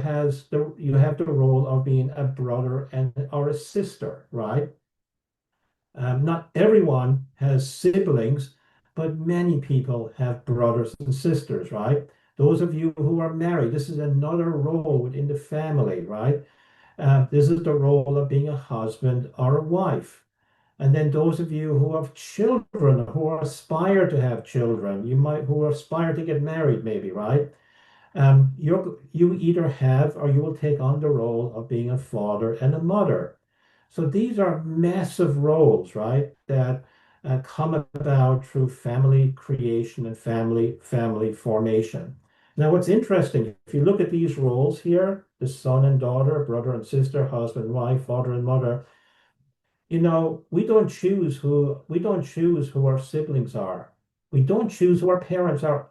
you have the role of being a brother and or a sister, right? Not everyone has siblings, but many people have brothers and sisters, right? Those of you who are married, this is another role within the family, right? This is the role of being a husband or a wife. And then those of you who have children, who aspire to have children, who aspire to get married, maybe, right? You either have or you will take on the role of being a father and a mother. So these are massive roles, right, that come about through family creation and family formation. Now, what's interesting, if you look at these roles here, the son and daughter, brother and sister, husband, wife, father and mother, we don't choose who our siblings are. We don't choose who our parents are.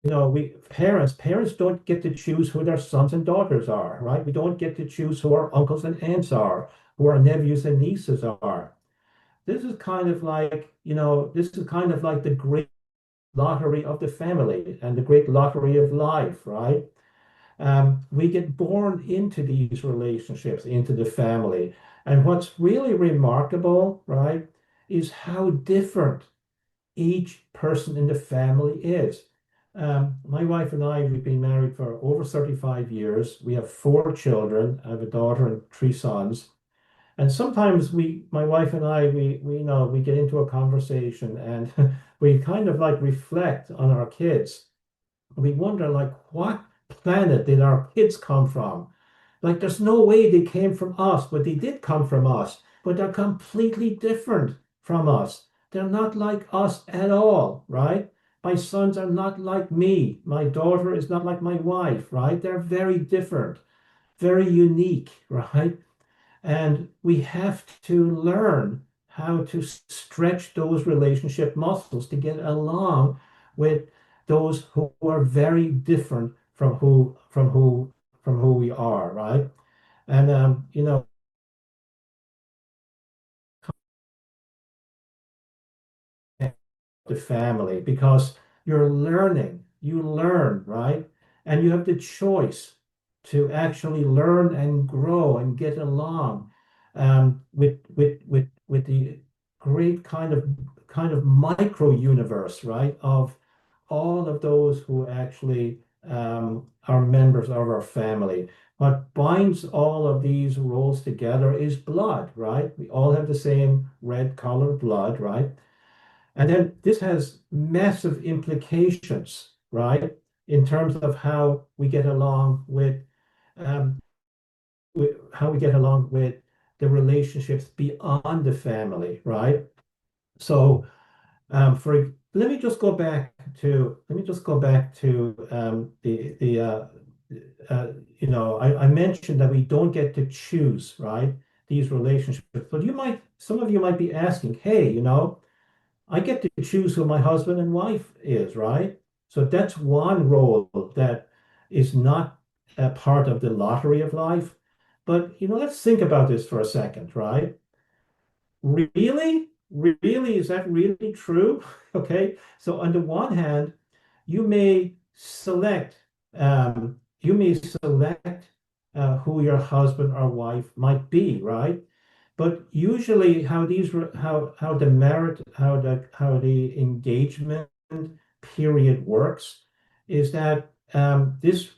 We parents don't get to choose who their sons and daughters are, right? We don't get to choose who our uncles and aunts are, who our nephews and nieces are. This is kind of like the great lottery of the family and the great lottery of life, right? We get born into these relationships, into the family. And what's really remarkable, right, is how different each person in the family is. My wife and I, we've been married for over 35 years. We have four children. I have a daughter and three sons. And sometimes my wife and I, we get into a conversation and we kind of like reflect on our kids. We wonder, like, what planet did our kids come from? Like, there's no way they came from us, but they did come from us, but they're completely different from us. They're not like us at all, right? My sons are not like me. My daughter is not like my wife, right? They're very different, very unique, right? And we have to learn how to stretch those relationship muscles to get along with those who are very different from who we are, right? And the family, because you learn, right? And you have the choice to actually learn and grow and get along with the great kind of micro universe, right? Of all of those who actually are members of our family. What binds all of these roles together is blood, right? We all have the same red colored blood, right? And then this has massive implications, right, in terms of how we get along um, with the relationships beyond the family, right? So, let me just go back to I mentioned that we don't get to choose, right, these relationships. But some of you might be asking, hey, I get to choose who my husband and wife is, right? So that's one role that is not a part of the lottery of life. But let's think about this for a second, right? Really? Really? Is that really true? Okay. So on the one hand, you may select you may select who your husband or wife might be, right? But usually, how the engagement period works is that this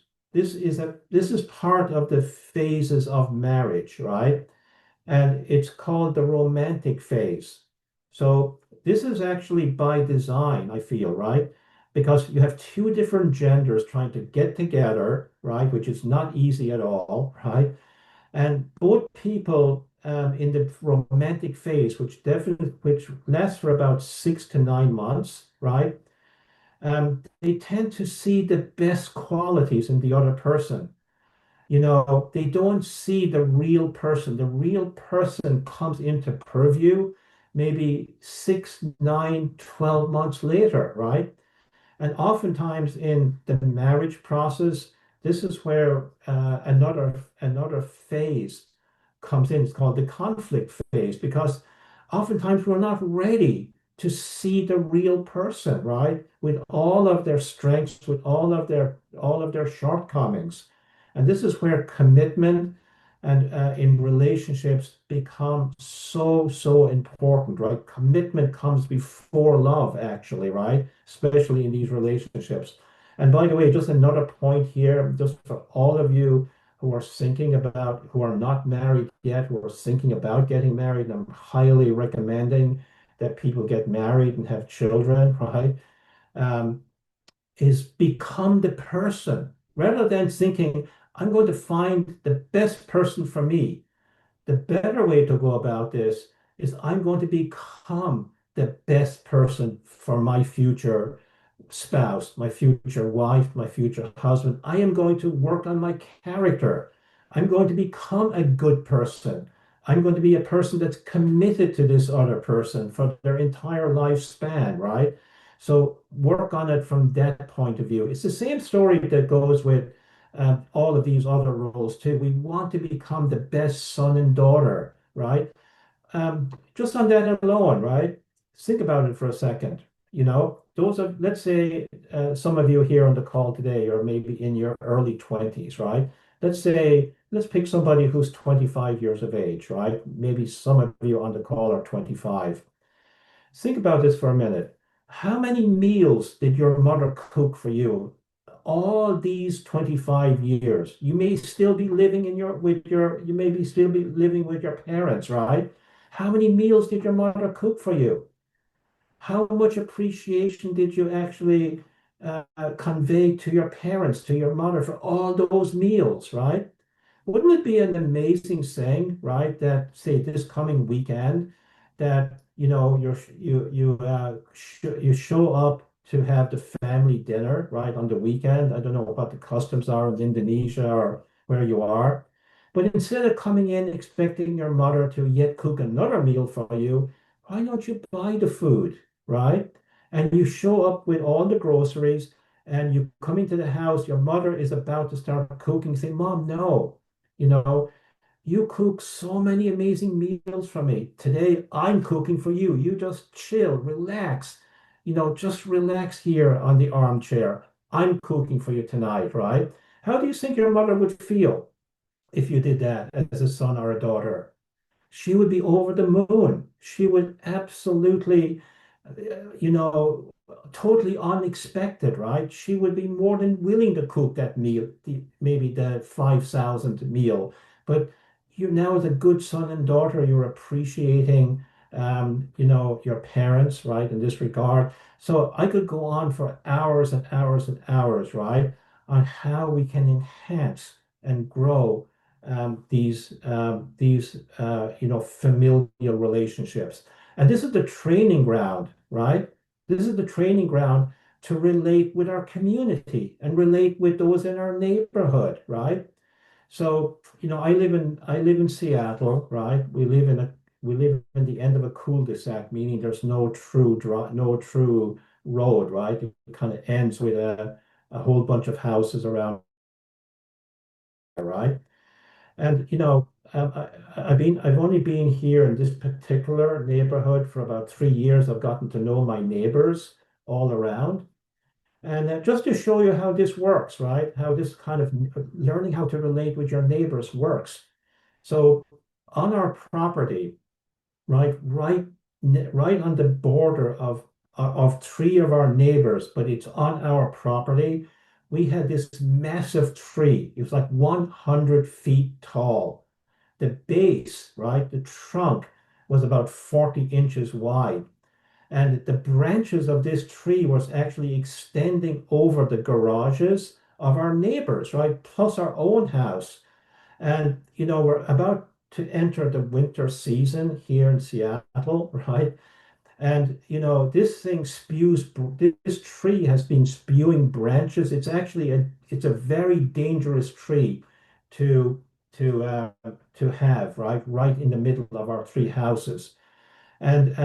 is part of the phases of marriage, right? And it's called the romantic phase. So this is actually by design, I feel, right? Because you have two different genders trying to get together, right? Which is not easy at all, right? And both people in the romantic phase, which lasts for about 6 to 9 months, right? They tend to see the best qualities in the other person. They don't see the real person. The real person comes into purview maybe 6, 9, 12 months later, right? And oftentimes in the marriage process, this is where another phase comes in. It's called the conflict phase because oftentimes we're not ready to see the real person, right? With all of their strengths, with all of their shortcomings. And this is where commitment and in relationships become so important, right? Commitment comes before love, actually, right? Especially in these relationships. And by the way, just another point here, just for all of you who are not married yet, who are thinking about getting married, I'm highly recommending that people get married and have children, right? Um, is become the person rather than thinking, I'm going to find the best person for me. The better way to go about this is I'm going to become the best person for my future spouse, my future wife, my future husband. I am going to work on my character. I'm going to become a good person. I'm going to be a person that's committed to this other person for their entire lifespan, right? So work on it from that point of view. It's the same story that goes with all of these other roles too. We want to become the best son and daughter, right? Just on that alone, right? Think about it for a second. Those are, let's say, some of you here on the call today are maybe in your early 20s, right? Let's pick somebody who's 25 years of age, right? Maybe some of you on the call are 25. Think about this for a minute. How many meals did your mother cook for you all these 25 years? You may still be living you may be still be living with your parents, right? How many meals did your mother cook for you? How much appreciation did you actually convey to your parents, to your mother for all those meals, right? Wouldn't it be an amazing thing, right? That say this coming weekend, that you show up to have the family dinner, right, on the weekend. I don't know what the customs are in Indonesia or where you are, but instead of coming in expecting your mother to yet cook another meal for you, why don't you buy the food, right? And you show up with all the groceries, and you come into the house. Your mother is about to start cooking. Say, Mom, no. You know, you cook so many amazing meals for me. Today, I'm cooking for you. You just chill, relax. Just relax here on the armchair. I'm cooking for you tonight, right? How do you think your mother would feel if you did that as a son or a daughter? She would be over the moon. She would absolutely, you know, totally unexpected, right? She would be more than willing to cook that meal, maybe the 5,000th meal. But you now, as a good son and daughter, you're appreciating, your parents, right, in this regard. So I could go on for hours and hours and hours, right, on how we can enhance and grow familial relationships. And this is the training ground, right? This is the training ground to relate with our community and relate with those in our neighborhood, right? So, I live in Seattle, right? We live in the end of a cul-de-sac, meaning there's no true road, right? It kind of ends with a whole bunch of houses around, right? And I've only been here in this particular neighborhood for about 3 years. I've gotten to know my neighbors all around. And just to show you how this works, right? How this kind of learning how to relate with your neighbors works. So on our property, right on the border of three of our neighbors, but it's on our property. We had this massive tree. It was like 100 feet tall. The base, right, the trunk was about 40 inches wide. And the branches of this tree was actually extending over the garages of our neighbors, right, plus our own house. And, we're about to enter the winter season here in Seattle, right? And, this thing this tree has been spewing branches. It's a very dangerous tree to, to have, right in the middle of our three houses. And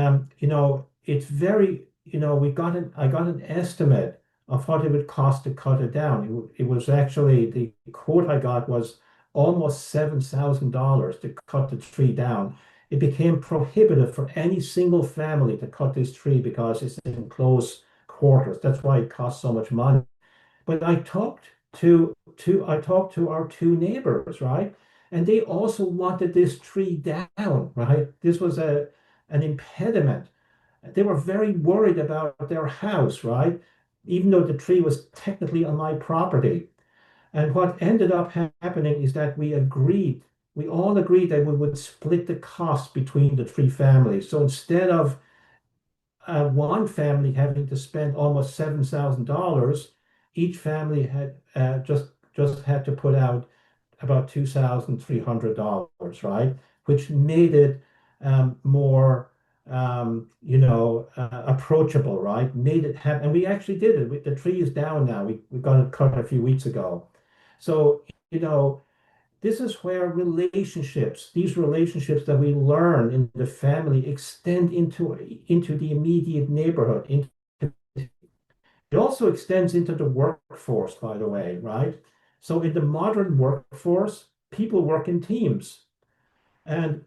it's very, I got an estimate of what it would cost to cut it down. It was actually the quote I got was almost $7,000 to cut the tree down. It became prohibitive for any single family to cut this tree because it's in close quarters. That's why it costs so much money. But I talked to our two neighbors, right? And they also wanted this tree down, right? This was an impediment. They were very worried about their house, right? Even though the tree was technically on my property. And what ended up happening is that we all agreed that we would split the cost between the three families. So instead of one family having to spend almost $7,000, each family had just had to put out about $2,300, right? Which made it more approachable, right? Made it happen, and we actually did it. The tree is down now. We got it cut a few weeks ago. So this is where these relationships that we learn in the family extend into the immediate neighborhood. It also extends into the workforce, by the way, right? So in the modern workforce, people work in teams. And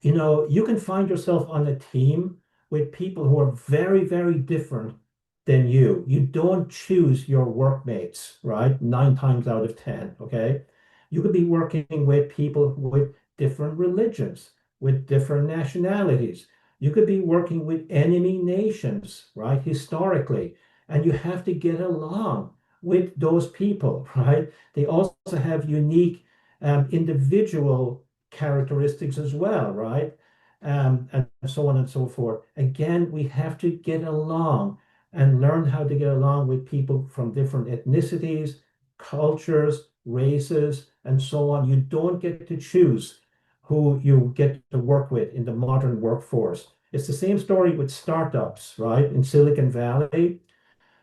you can find yourself on a team with people who are very, very different than you. You don't choose your workmates, right? 9 times out of 10, okay? You could be working with people with different religions, with different nationalities. You could be working with enemy nations, right? Historically, and you have to get along with those people, right? They also have unique individual characteristics as well, right? And so on and so forth. Again, we have to get along and learn how to get along with people from different ethnicities, cultures, races, and so on. You don't get to choose who you get to work with in the modern workforce. It's the same story with startups, right? In Silicon Valley,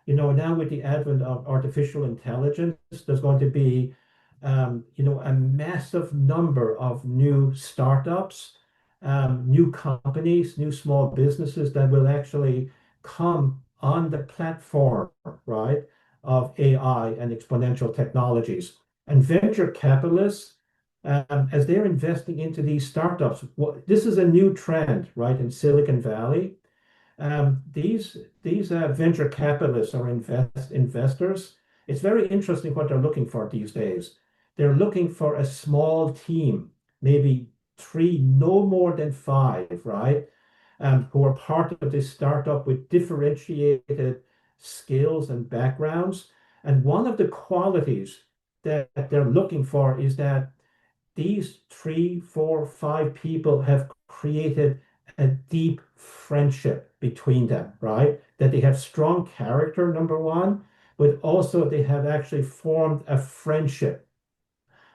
now with the advent of artificial intelligence, there's going to be, a massive number of new startups, new companies, new small businesses that will actually come on the platform, right, of AI and exponential technologies. And venture capitalists, as they're investing into these startups, this is a new trend, right, in Silicon Valley. These venture capitalists or investors, it's very interesting what they're looking for these days. They're looking for a small team, maybe three, no more than five, right? Who are part of this startup with differentiated skills and backgrounds. And one of the qualities that they're looking for is that these three, four, five people have created a deep friendship between them, right? That they have strong character, number one, but also they have actually formed a friendship.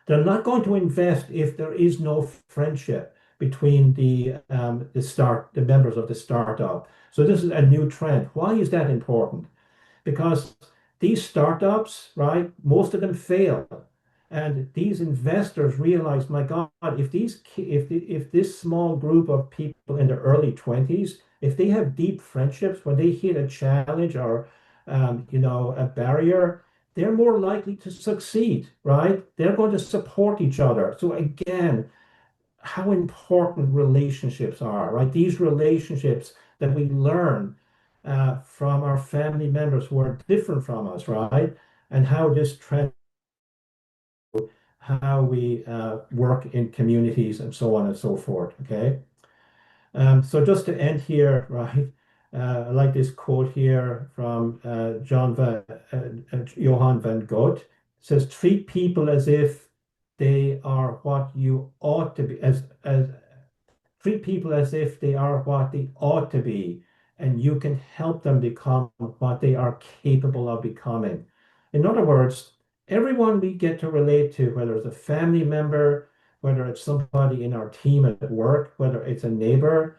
They're not going to invest if there is no friendship between the members of the startup. So this is a new trend. Why is that important? Because these startups, right, most of them fail. And these investors realize, my God, if this small group of people in their early 20s, if they have deep friendships, when they hit a challenge or a barrier, they're more likely to succeed, right? They're going to support each other. So again, how important relationships are, right? These relationships that we learn from our family members who are different from us, right? And how this trend, how we work in communities and so on and so forth, okay? So just to end here, right? I like this quote here from Johann van Gogh. It says, treat people as if they are what you ought to be, as treat people as if they are what they ought to be, and you can help them become what they are capable of becoming. In other words, everyone we get to relate to, whether it's a family member, whether it's somebody in our team at work, whether it's a neighbor,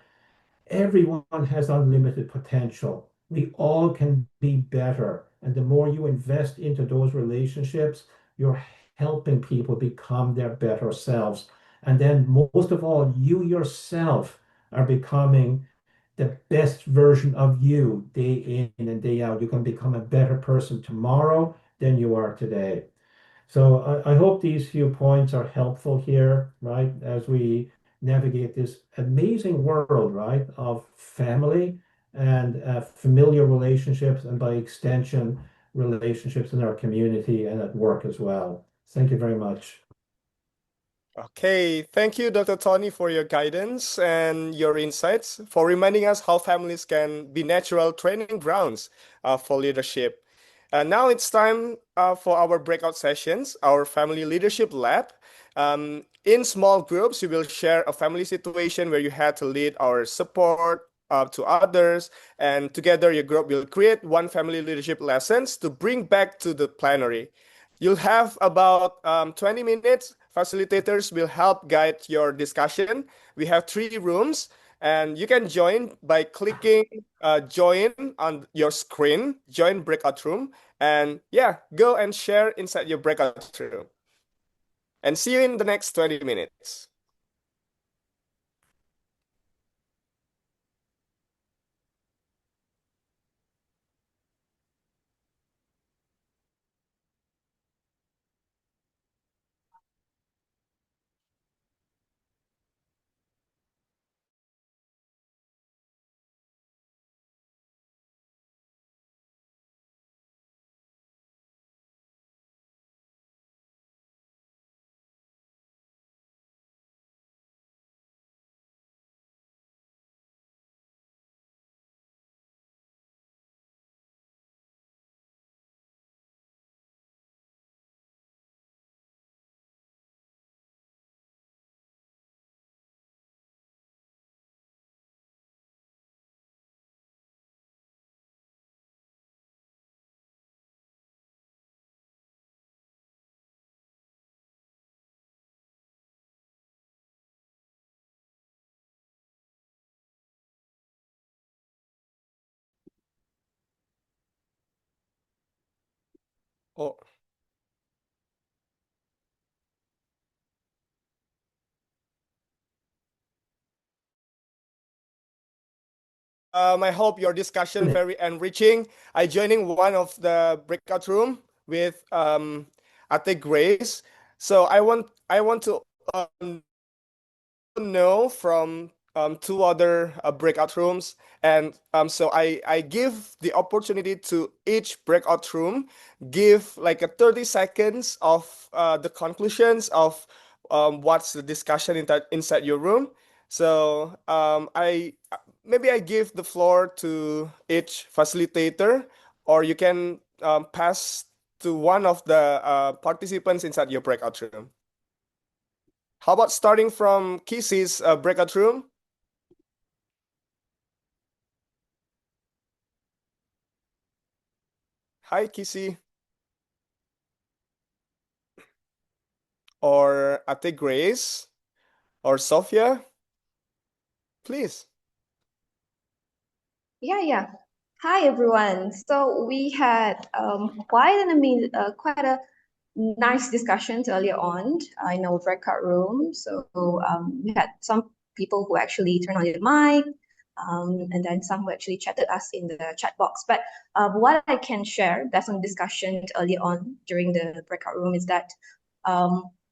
everyone has unlimited potential. We all can be better. And the more you invest into those relationships, you're helping people become their better selves. And then, most of all, you yourself are becoming the best version of you day in and day out. You can become a better person tomorrow than you are today. So I hope these few points are helpful here, right, as we navigate this amazing world, right, of family and familiar relationships, and by extension, relationships in our community and at work as well. Thank you very much. Okay, thank you, Dr. Tony, for your guidance and your insights, for reminding us how families can be natural training grounds for leadership. Now it's time for our breakout sessions, our family leadership lab. In small groups, you will share a family situation where you had to lead or support to others, and together your group will create one family leadership lessons to bring back to the plenary. You'll have about 20 minutes. Facilitators will help guide your discussion. We have 3 rooms, and you can join by clicking join on your screen, join breakout room, and yeah, go and share inside your breakout room. And see you in the next 20 minutes. Oh. I hope your discussion very enriching. I joining one of the breakout room with Ate Grace. So I want to know from 2 other breakout rooms, and so I give the opportunity to each breakout room give like a 30 seconds of the conclusions of what's the discussion inside your room. So I maybe I give the floor to each facilitator, or you can pass to one of the participants inside your breakout room. How about starting from Kissie's breakout room? Hi, Kissy. Or Ate Grace? Or Sophia? Please. Yeah. Hi, everyone. So we had quite a nice discussions earlier on in our breakout room. So we had some people who actually turned on their mic, and then some who actually chatted us in the chat box. But what I can share, based on discussions early on during the breakout room, is that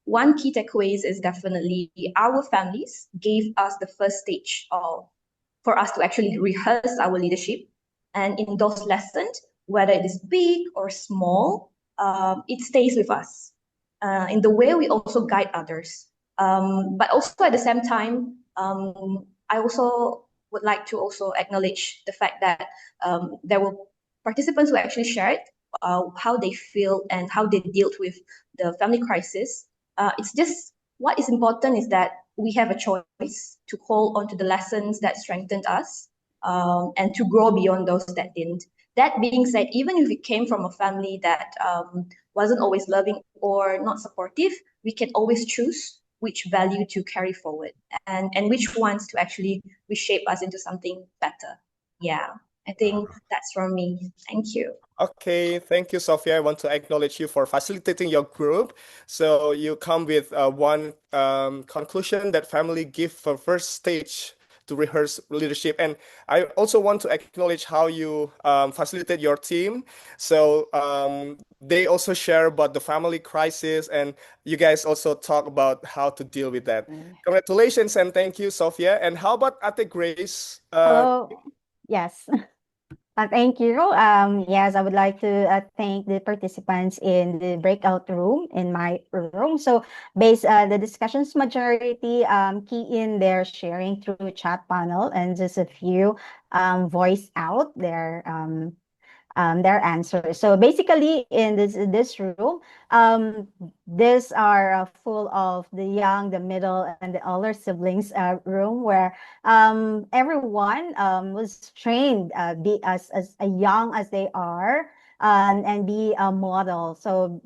one key takeaways is definitely our families gave us the first stage of for us to actually rehearse our leadership And in those lessons, whether it is big or small, it stays with us. In the way we also guide others. But also at the same time, I also would like to also acknowledge the fact that there were participants who actually shared how they feel and how they dealt with the family crisis. It's just what is important is that we have a choice to hold on to the lessons that strengthened us and to grow beyond those that didn't. That being said, even if we came from a family that wasn't always loving or not supportive, we can always choose which value to carry forward and which ones to actually reshape us into something better. Yeah, I think that's from me. Thank you. Okay, thank you, Sophia. I want to acknowledge you for facilitating your group. So you come with one conclusion that family give a first stage to rehearse leadership. And I also want to acknowledge how you facilitate your team. So they also share about the family crisis, and you guys also talk about how to deal with that. Congratulations and thank you, Sophia. And how about Ate Grace? Hello. Yes. Thank you. Yes, I would like to thank the participants in the breakout room in my room. So, based the discussions majority key in their sharing through chat panel, and just a few voice out their answers. So basically, in this room, these are full of the young, the middle, and the older siblings room where everyone was trained be as a young as they are and be a model. So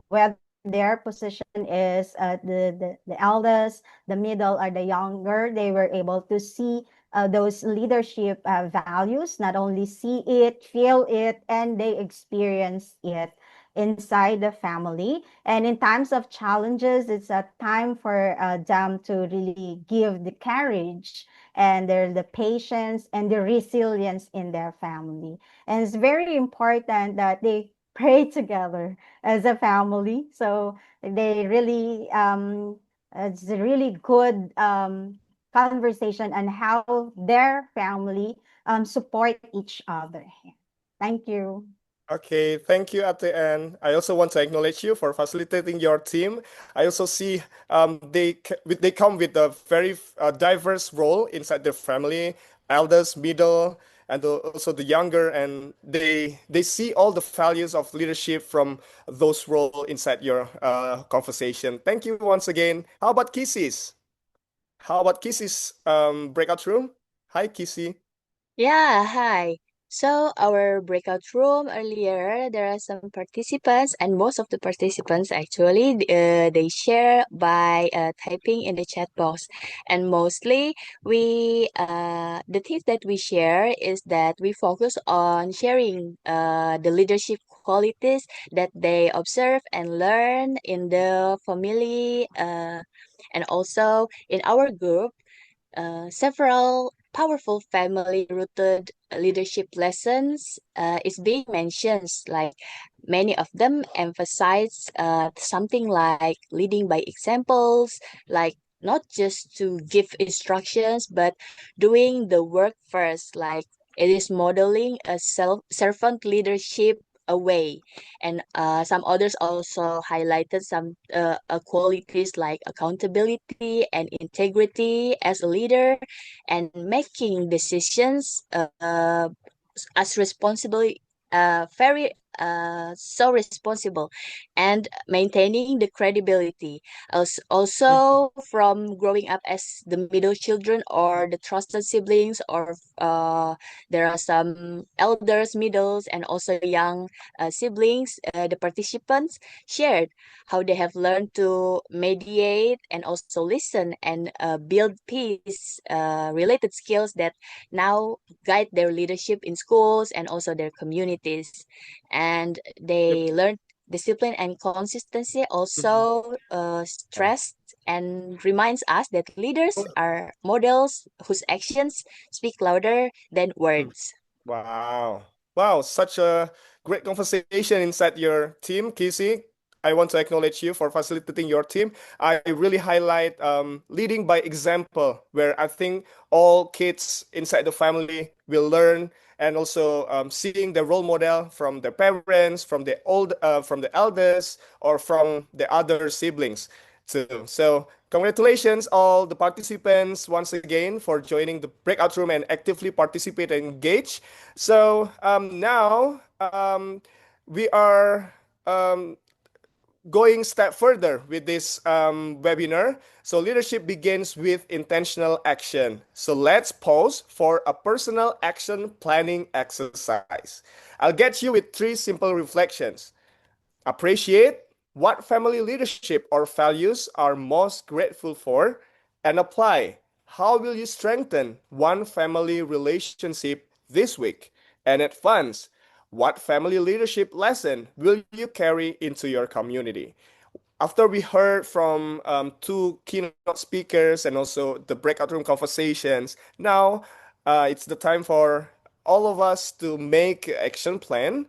whether their position is the eldest, the middle, or the younger, they were able to see those leadership values, not only see it, feel it, and they experience it inside the family. And in times of challenges, it's a time for them to really give the courage and the patience and the resilience in their family. And it's very important that they pray together as a family. So they really it's a really good conversation on how their family support each other. Thank you. Okay, thank you at the end. I also want to acknowledge you for facilitating your team. I also see they come with a very diverse role inside their family, elders, middle, and also the younger, and they see all the values of leadership from those role inside your conversation. Thank you once again. How about Kisses? How about Kisses breakout room? Hi, Kissy. Yeah, hi. So our breakout room earlier, there are some participants, and most of the participants actually they share by typing in the chat box, and mostly we the things that we share is that we focus on sharing the leadership qualities that they observe and learn in the family and also in our group several powerful family rooted leadership lessons is being mentioned, like many of them emphasize something like leading by examples, like not just to give instructions but doing the work first, like it is modeling a servant leadership away. And some others also highlighted some qualities like accountability and integrity as a leader, and making decisions as responsibly very so responsible, and maintaining the credibility. Also from growing up as the middle children or the trusted siblings, or there are some elders, middles, and also young siblings, the participants shared how they have learned to mediate and also listen and build peace related skills that now guide their leadership in schools and also their communities. And Yep. they learned discipline and consistency, also stressed and reminds us that leaders are models whose actions speak louder than words. Wow. Wow, such a great conversation inside your team, Kissy. I want to acknowledge you for facilitating your team. I really highlight leading by example, where I think all kids inside the family will learn, and also seeing the role model from their parents, from the elders, or from the other siblings too. So congratulations all the participants once again for joining the breakout room and actively participate and engage. So now we are going step further with this webinar. So leadership begins with intentional action. So let's pause for a personal action planning exercise. I'll get you with 3 simple reflections. Appreciate what family leadership or values are most grateful for, and apply. How will you strengthen one family relationship this week? And advance. What family leadership lesson will you carry into your community? After we heard from 2 keynote speakers and also the breakout room conversations, now it's the time for all of us to make action plan.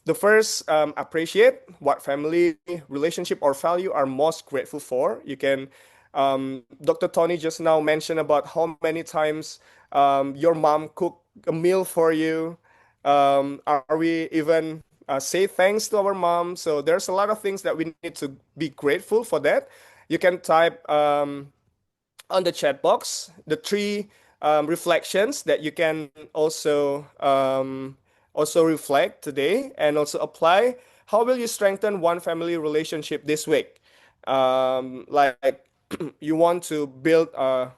The first, appreciate what family relationship or value are most grateful for. You can, Dr. Tony just now mentioned about how many times your mom cook a meal for you. Are we even say thanks to our mom? So there's a lot of things that we need to be grateful for that. You can type on the chat box the 3 reflections that you can also reflect today and also apply. How will you strengthen one family relationship this week? Like you want to build a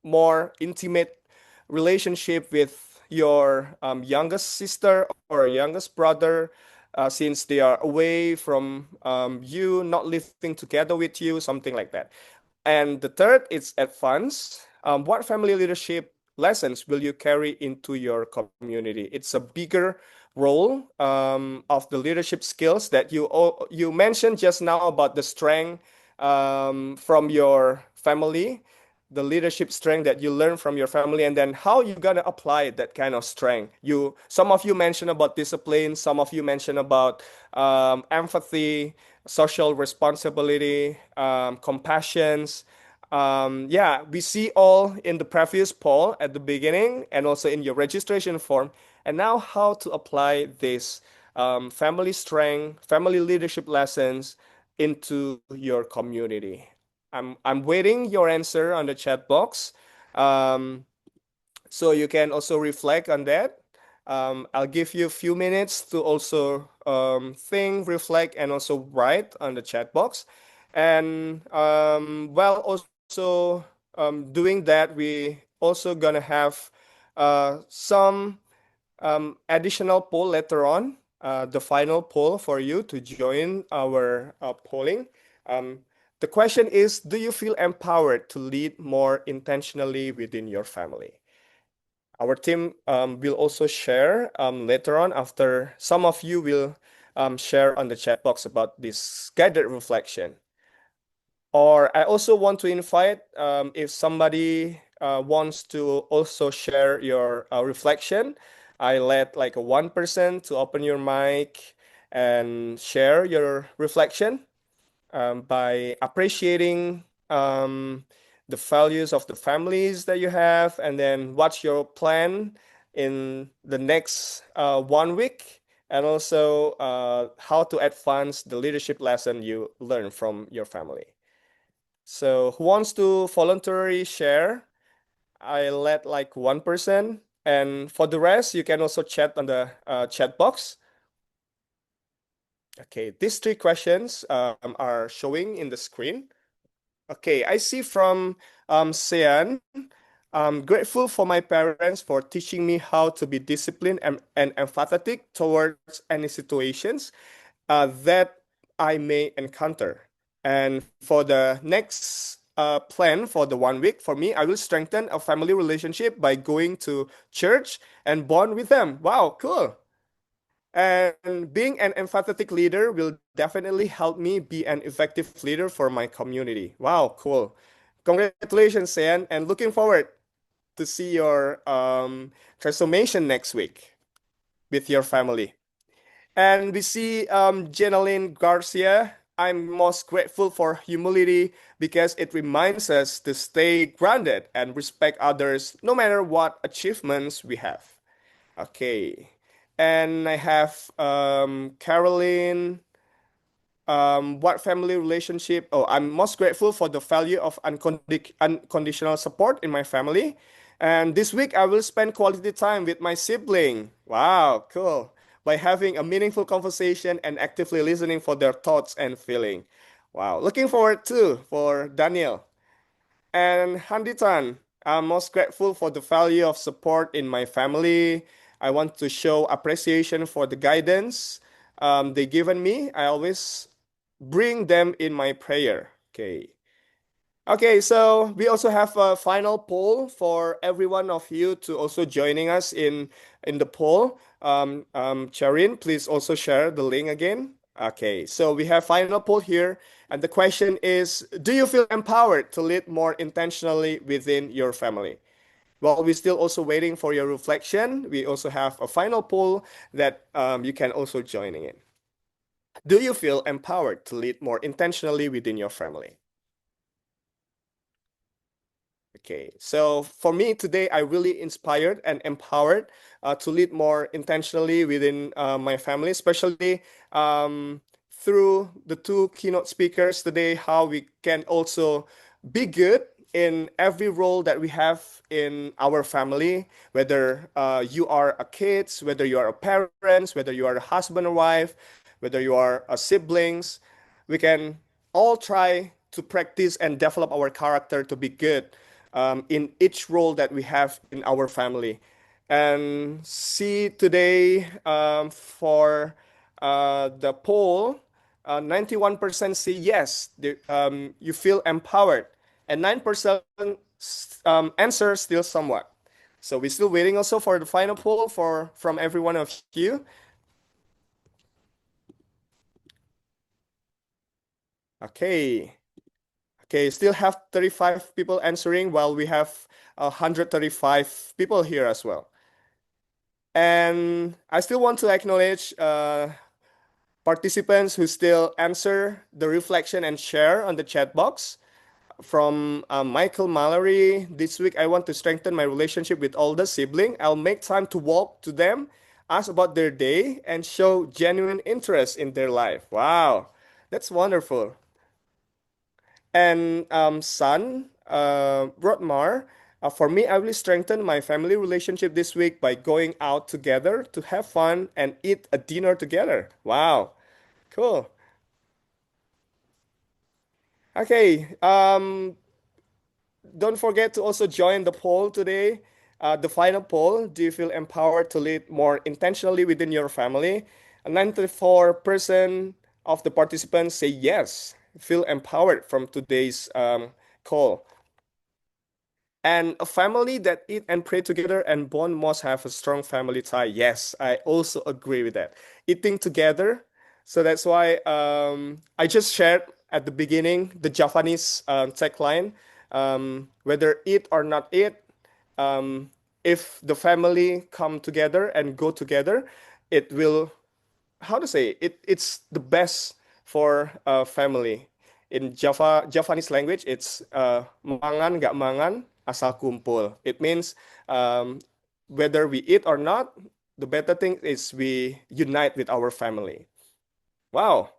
more intimate relationship with your youngest sister or youngest brother, since they are away from you, not living together with you, something like that. And the third is advance. What family leadership lessons will you carry into your community? It's a bigger role of the leadership skills that you mentioned just now about the strength from your family, the leadership strength that you learn from your family, and then how you gonna apply that kind of strength. Some of you mentioned about discipline, some of you mentioned about empathy, social responsibility, compassions. Yeah, we see all in the previous poll at the beginning and also in your registration form. And now how to apply this family strength, family leadership lessons into your community. I'm waiting your answer on the chat box. Um, so you can also reflect on that. I'll give you a few minutes to also think, reflect, and also write on the chat box. And while also doing that, we also gonna have some additional poll later on, the final poll for you to join our polling. Um, the question is, do you feel empowered to lead more intentionally within your family? Our team will also share later on after some of you will share on the chat box about this guided reflection. Or I also want to invite if somebody wants to also share your reflection, I let like a 1% to open your mic and share your reflection by appreciating the values of the families that you have, and then what's your plan in the next 1 week, and also how to advance the leadership lesson you learn from your family. So who wants to voluntarily share? I let like 1%, and for the rest, you can also chat on the chat box. Okay, these 3 questions are showing in the screen. Okay, I see from Sean. I'm grateful for my parents for teaching me how to be disciplined and empathetic towards any situations that I may encounter. And for the next plan for the 1 week, for me, I will strengthen a family relationship by going to church and bond with them. Wow, cool. And being an empathetic leader will definitely help me be an effective leader for my community. Wow, cool. Congratulations, Sam, and looking forward to see your transformation next week with your family. And we see Jenaline Garcia. I'm most grateful for humility because it reminds us to stay grounded and respect others no matter what achievements we have. Okay. And I have Caroline. What family relationship? Oh, I'm most grateful for the value of unconditional support in my family. And this week I will spend quality time with my sibling. Wow, cool. By having a meaningful conversation and actively listening for their thoughts and feeling. Wow, looking forward to for Daniel. And Handitan, I'm most grateful for the value of support in my family. I want to show appreciation for the guidance they given me. I always bring them in my prayer. Okay. Okay, so we also have a final poll for every one of you to also joining us in the poll. Charin, please also share the link again. Okay, so we have final poll here, and the question is: do you feel empowered to lead more intentionally within your family? While we're still also waiting for your reflection, we also have a final poll that you can also join in. Do you feel empowered to lead more intentionally within your family? Okay, so for me today, I really inspired and empowered to lead more intentionally within my family, especially through the two keynote speakers today, how we can also be good in every role that we have in our family, whether you are a kids, whether you are a parents, whether you are a husband or wife, whether you are a siblings, we can all try to practice and develop our character to be good in each role that we have in our family. And see today for the poll, 91% say yes, you feel empowered, and 9% answer still somewhat. So we're still waiting also for the final poll from every one of you. Okay. Okay, still have 35 people answering while we have 135 people here as well. And I still want to acknowledge participants who still answer the reflection and share on the chat box. From Michael Mallory, this week I want to strengthen my relationship with all the siblings. I'll make time to walk to them, ask about their day, and show genuine interest in their life. Wow, that's wonderful. And son, Rodmar, for me, I will strengthen my family relationship this week by going out together to have fun and eat a dinner together. Wow, cool. Okay, don't forget to also join the poll today. The final poll: do you feel empowered to lead more intentionally within your family? 94% of the participants say yes, feel empowered from today's call. And a family that eat and pray together and bond must have a strong family tie. Yes, I also agree with that. Eating together. So that's why I just shared at the beginning the Japanese tagline, whether eat or not eat, if the family come together and go together, it will, how to say it, it's the best for a family. In Japanese language, it's mangan gak mangan asal kumpul. It means whether we eat or not, the better thing is we unite with our family. Wow.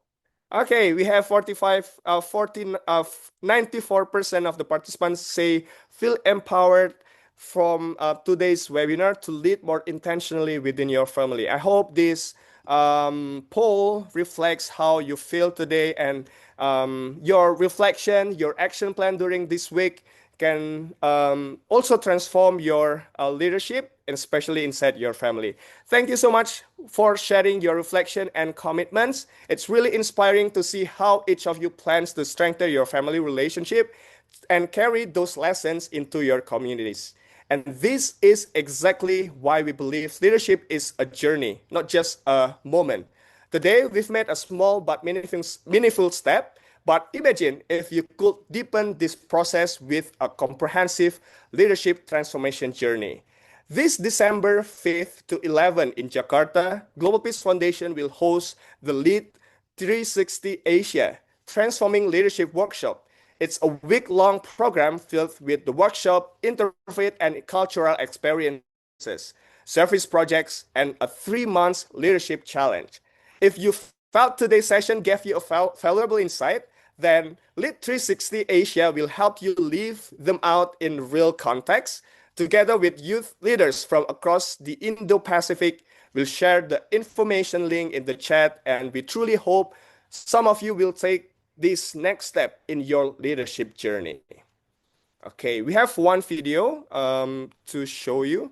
Okay, we have 94% of the participants say feel empowered from today's webinar to lead more intentionally within your family. I hope this poll reflects how you feel today, and your reflection, your action plan during this week can also transform your leadership, and especially inside your family. Thank you so much for sharing your reflection and commitments. It's really inspiring to see how each of you plans to strengthen your family relationship and carry those lessons into your communities. And this is exactly why we believe leadership is a journey, not just a moment. Today, we've made a small but meaningful step, but imagine if you could deepen this process with a comprehensive leadership transformation journey. This December 5th to 11th in Jakarta, Global Peace Foundation will host the Lead 360 Asia Transforming Leadership Workshop. It's a week-long program filled with the workshop, interfaith and cultural experiences, service projects, and a 3-month leadership challenge. If you felt today's session gave you a valuable insight, then Lead 360 Asia will help you live them out in real context. Together with youth leaders from across the Indo-Pacific, we'll share the information link in the chat, and we truly hope some of you will take this next step in your leadership journey. Okay, we have one video to show you.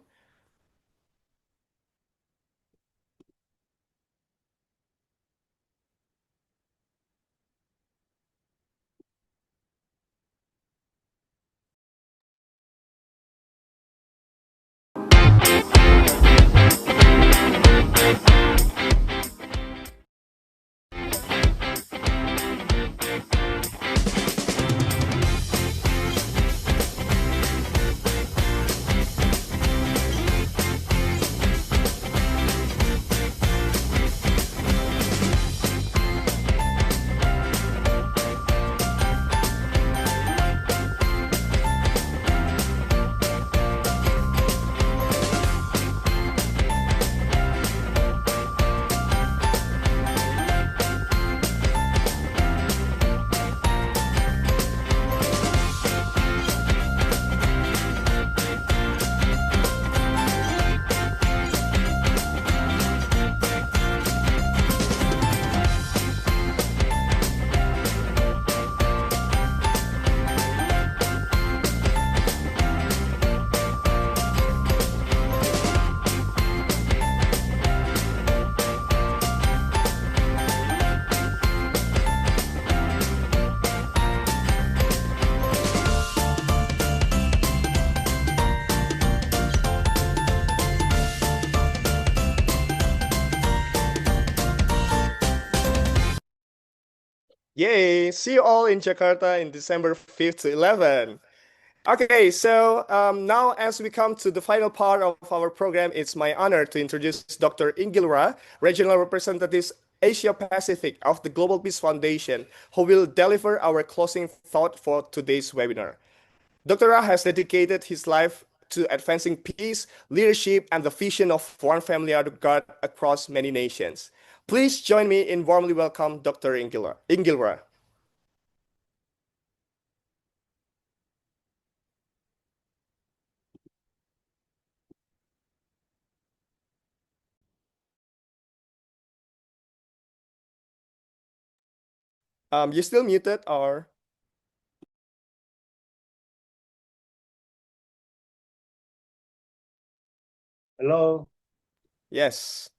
Yay! See you all in Jakarta in December 5th to 11th. Okay, so now as we come to the final part of our program, it's my honor to introduce Dr. Ingilra, Regional Representative Asia Pacific of the Global Peace Foundation, who will deliver our closing thought for today's webinar. Dr. Ra has dedicated his life to advancing peace, leadership, and the vision of one family under God across many nations. Please join me in warmly welcome Dr. Ingilra. You still muted or? Hello. Yes.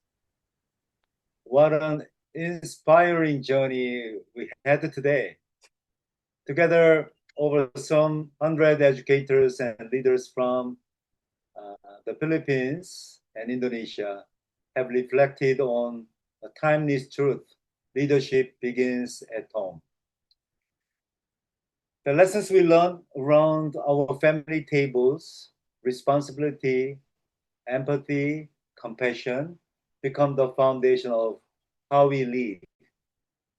What an inspiring journey we had today. Together, over some 100 educators and leaders from the Philippines and Indonesia have reflected on a timeless truth. Leadership begins at home. The lessons we learned around our family tables, responsibility, empathy, compassion, become the foundation of how we lead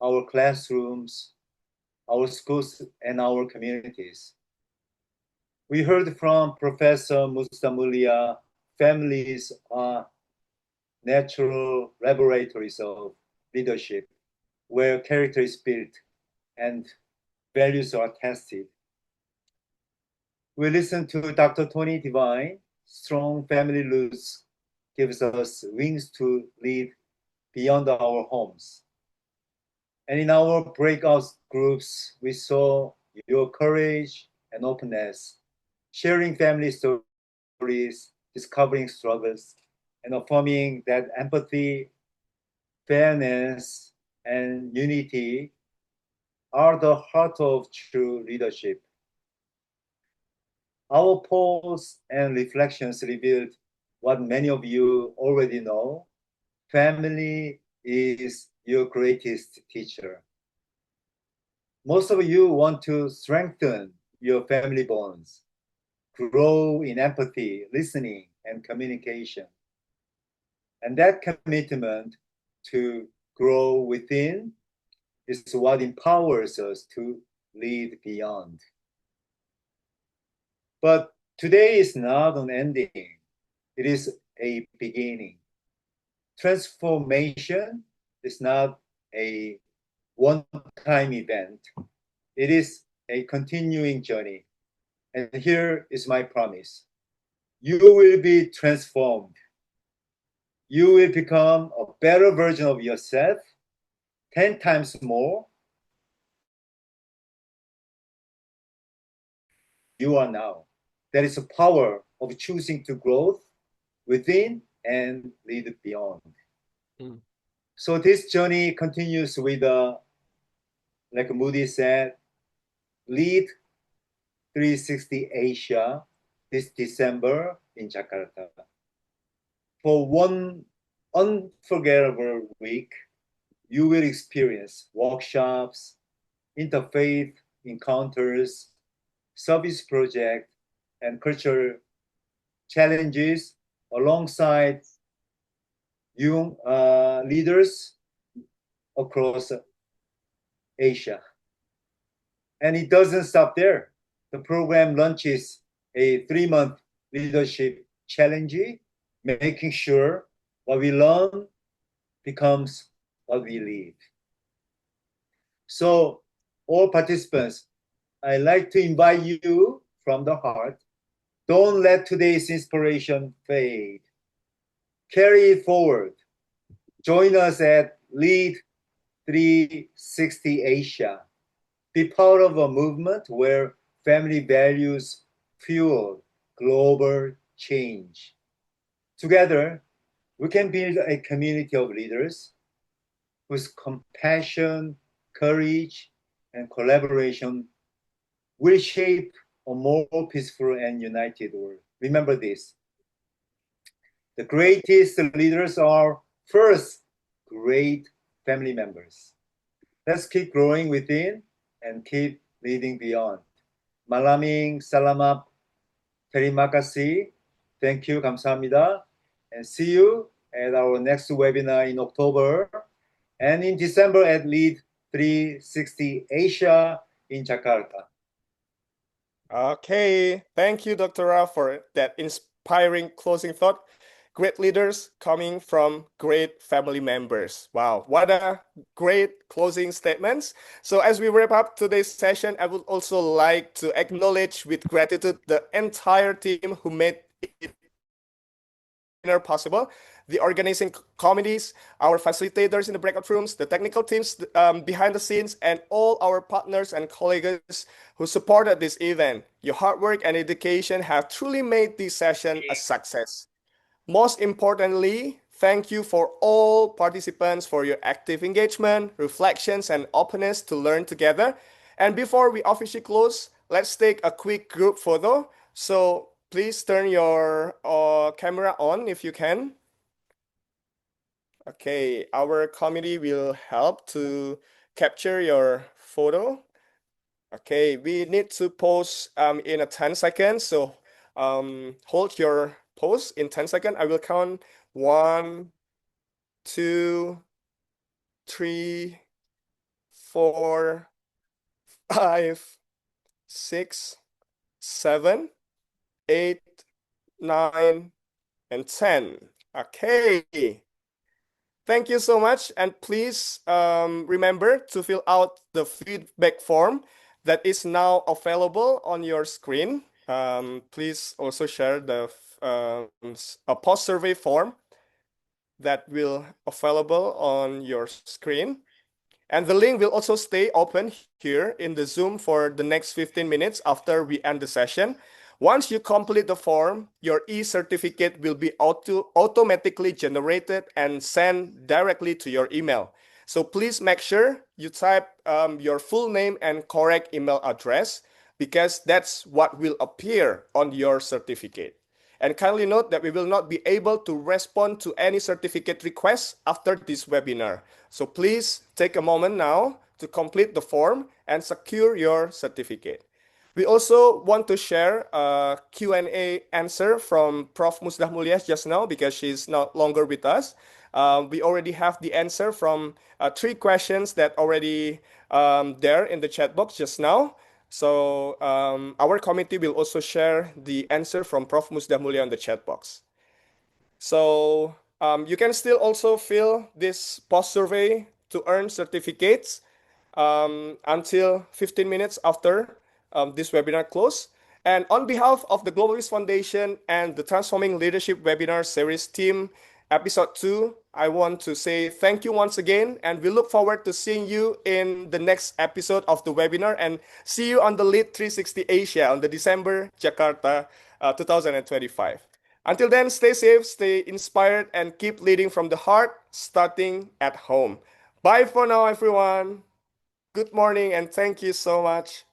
our classrooms, our schools, and our communities. We heard from Professor Musdah Mulia, families are natural laboratories of leadership, where character is built and values are tested. We listened to Dr. Tony Devine, strong family roots gives us wings to lead beyond our homes. And in our breakout groups, we saw your courage and openness, sharing family stories, discovering struggles, and affirming that empathy, fairness, and unity are the heart of true leadership. Our polls and reflections revealed what many of you already know. Family is your greatest teacher. Most of you want to strengthen your family bonds, grow in empathy, listening, and communication. And that commitment to grow within is what empowers us to lead beyond. But today is not an ending, it is a beginning. Transformation is not a one-time event, it is a continuing journey. And here is my promise. You will be transformed. You will become a better version of yourself, 10 times more you are now. That is the power of choosing to grow within and lead beyond. So this journey continues with, like Moody said, Lead 360 Asia this December in Jakarta. For one unforgettable week, you will experience workshops, interfaith encounters, service projects, and cultural challenges alongside young leaders across Asia. And it doesn't stop there. The program launches a 3-month leadership challenge, making sure what we learn becomes what we live. So, all participants, I'd like to invite you from the heart. Don't let today's inspiration fade. Carry it forward. Join us at Lead 360 Asia. Be part of a movement where family values fuel global change. Together, we can build a community of leaders whose compassion, courage, and collaboration will shape a more peaceful and united world. Remember this. The greatest leaders are first great family members. Let's keep growing within and keep leading beyond. Malaming salamat, terima kasih. Thank you, 감사합니다. And see you at our next webinar in October and in December at Lead 360 Asia in Jakarta. Okay, thank you, Dr. Ra, for that inspiring closing thought. Great leaders coming from great family members. Wow, what a great closing statements. So as we wrap up today's session, I would also like to acknowledge with gratitude the entire team who made it possible, the organizing committees, our facilitators in the breakout rooms, the technical teams behind the scenes, and all our partners and colleagues who supported this event. Your hard work and dedication have truly made this session a success. Most importantly, thank you for all participants for your active engagement, reflections, and openness to learn together. And before we officially close, let's take a quick group photo. So please turn your camera on if you can. Okay, our committee will help to capture your photo. Okay, we need to pause in a 10 seconds. So hold your pose in 10 seconds. I will count 1, 2, 3, 4, 5, 6, 7, 8, 9, and 10. Okay. Thank you so much. And please remember to fill out the feedback form that is now available on your screen. Please also share the a post survey form that will available on your screen. And the link will also stay open here in the Zoom for the next 15 minutes after we end the session. Once you complete the form, your e-certificate will be automatically generated and sent directly to your email. So please make sure you type your full name and correct email address because that's what will appear on your certificate. And kindly note that we will not be able to respond to any certificate requests after this webinar. So please take a moment now to complete the form and secure your certificate. We also want to share a Q&A answer from Prof. Musdah Mulia just now because she's no longer with us. We already have the answer from 3 questions that already there in the chat box just now. So our committee will also share the answer from Prof. Musdah Mulia in the chat box. So you can still also fill this post survey to earn certificates until 15 minutes after this webinar close. And on behalf of the Globalist Foundation and the Transforming Leadership Webinar Series team, episode 2, I want to say thank you once again, and we look forward to seeing you in the next episode of the webinar, and see you on the Lead 360 Asia on the December Jakarta 2025. Until then, stay safe, stay inspired, and keep leading from the heart, starting at home. Bye for now, everyone. Good morning, and thank you so much.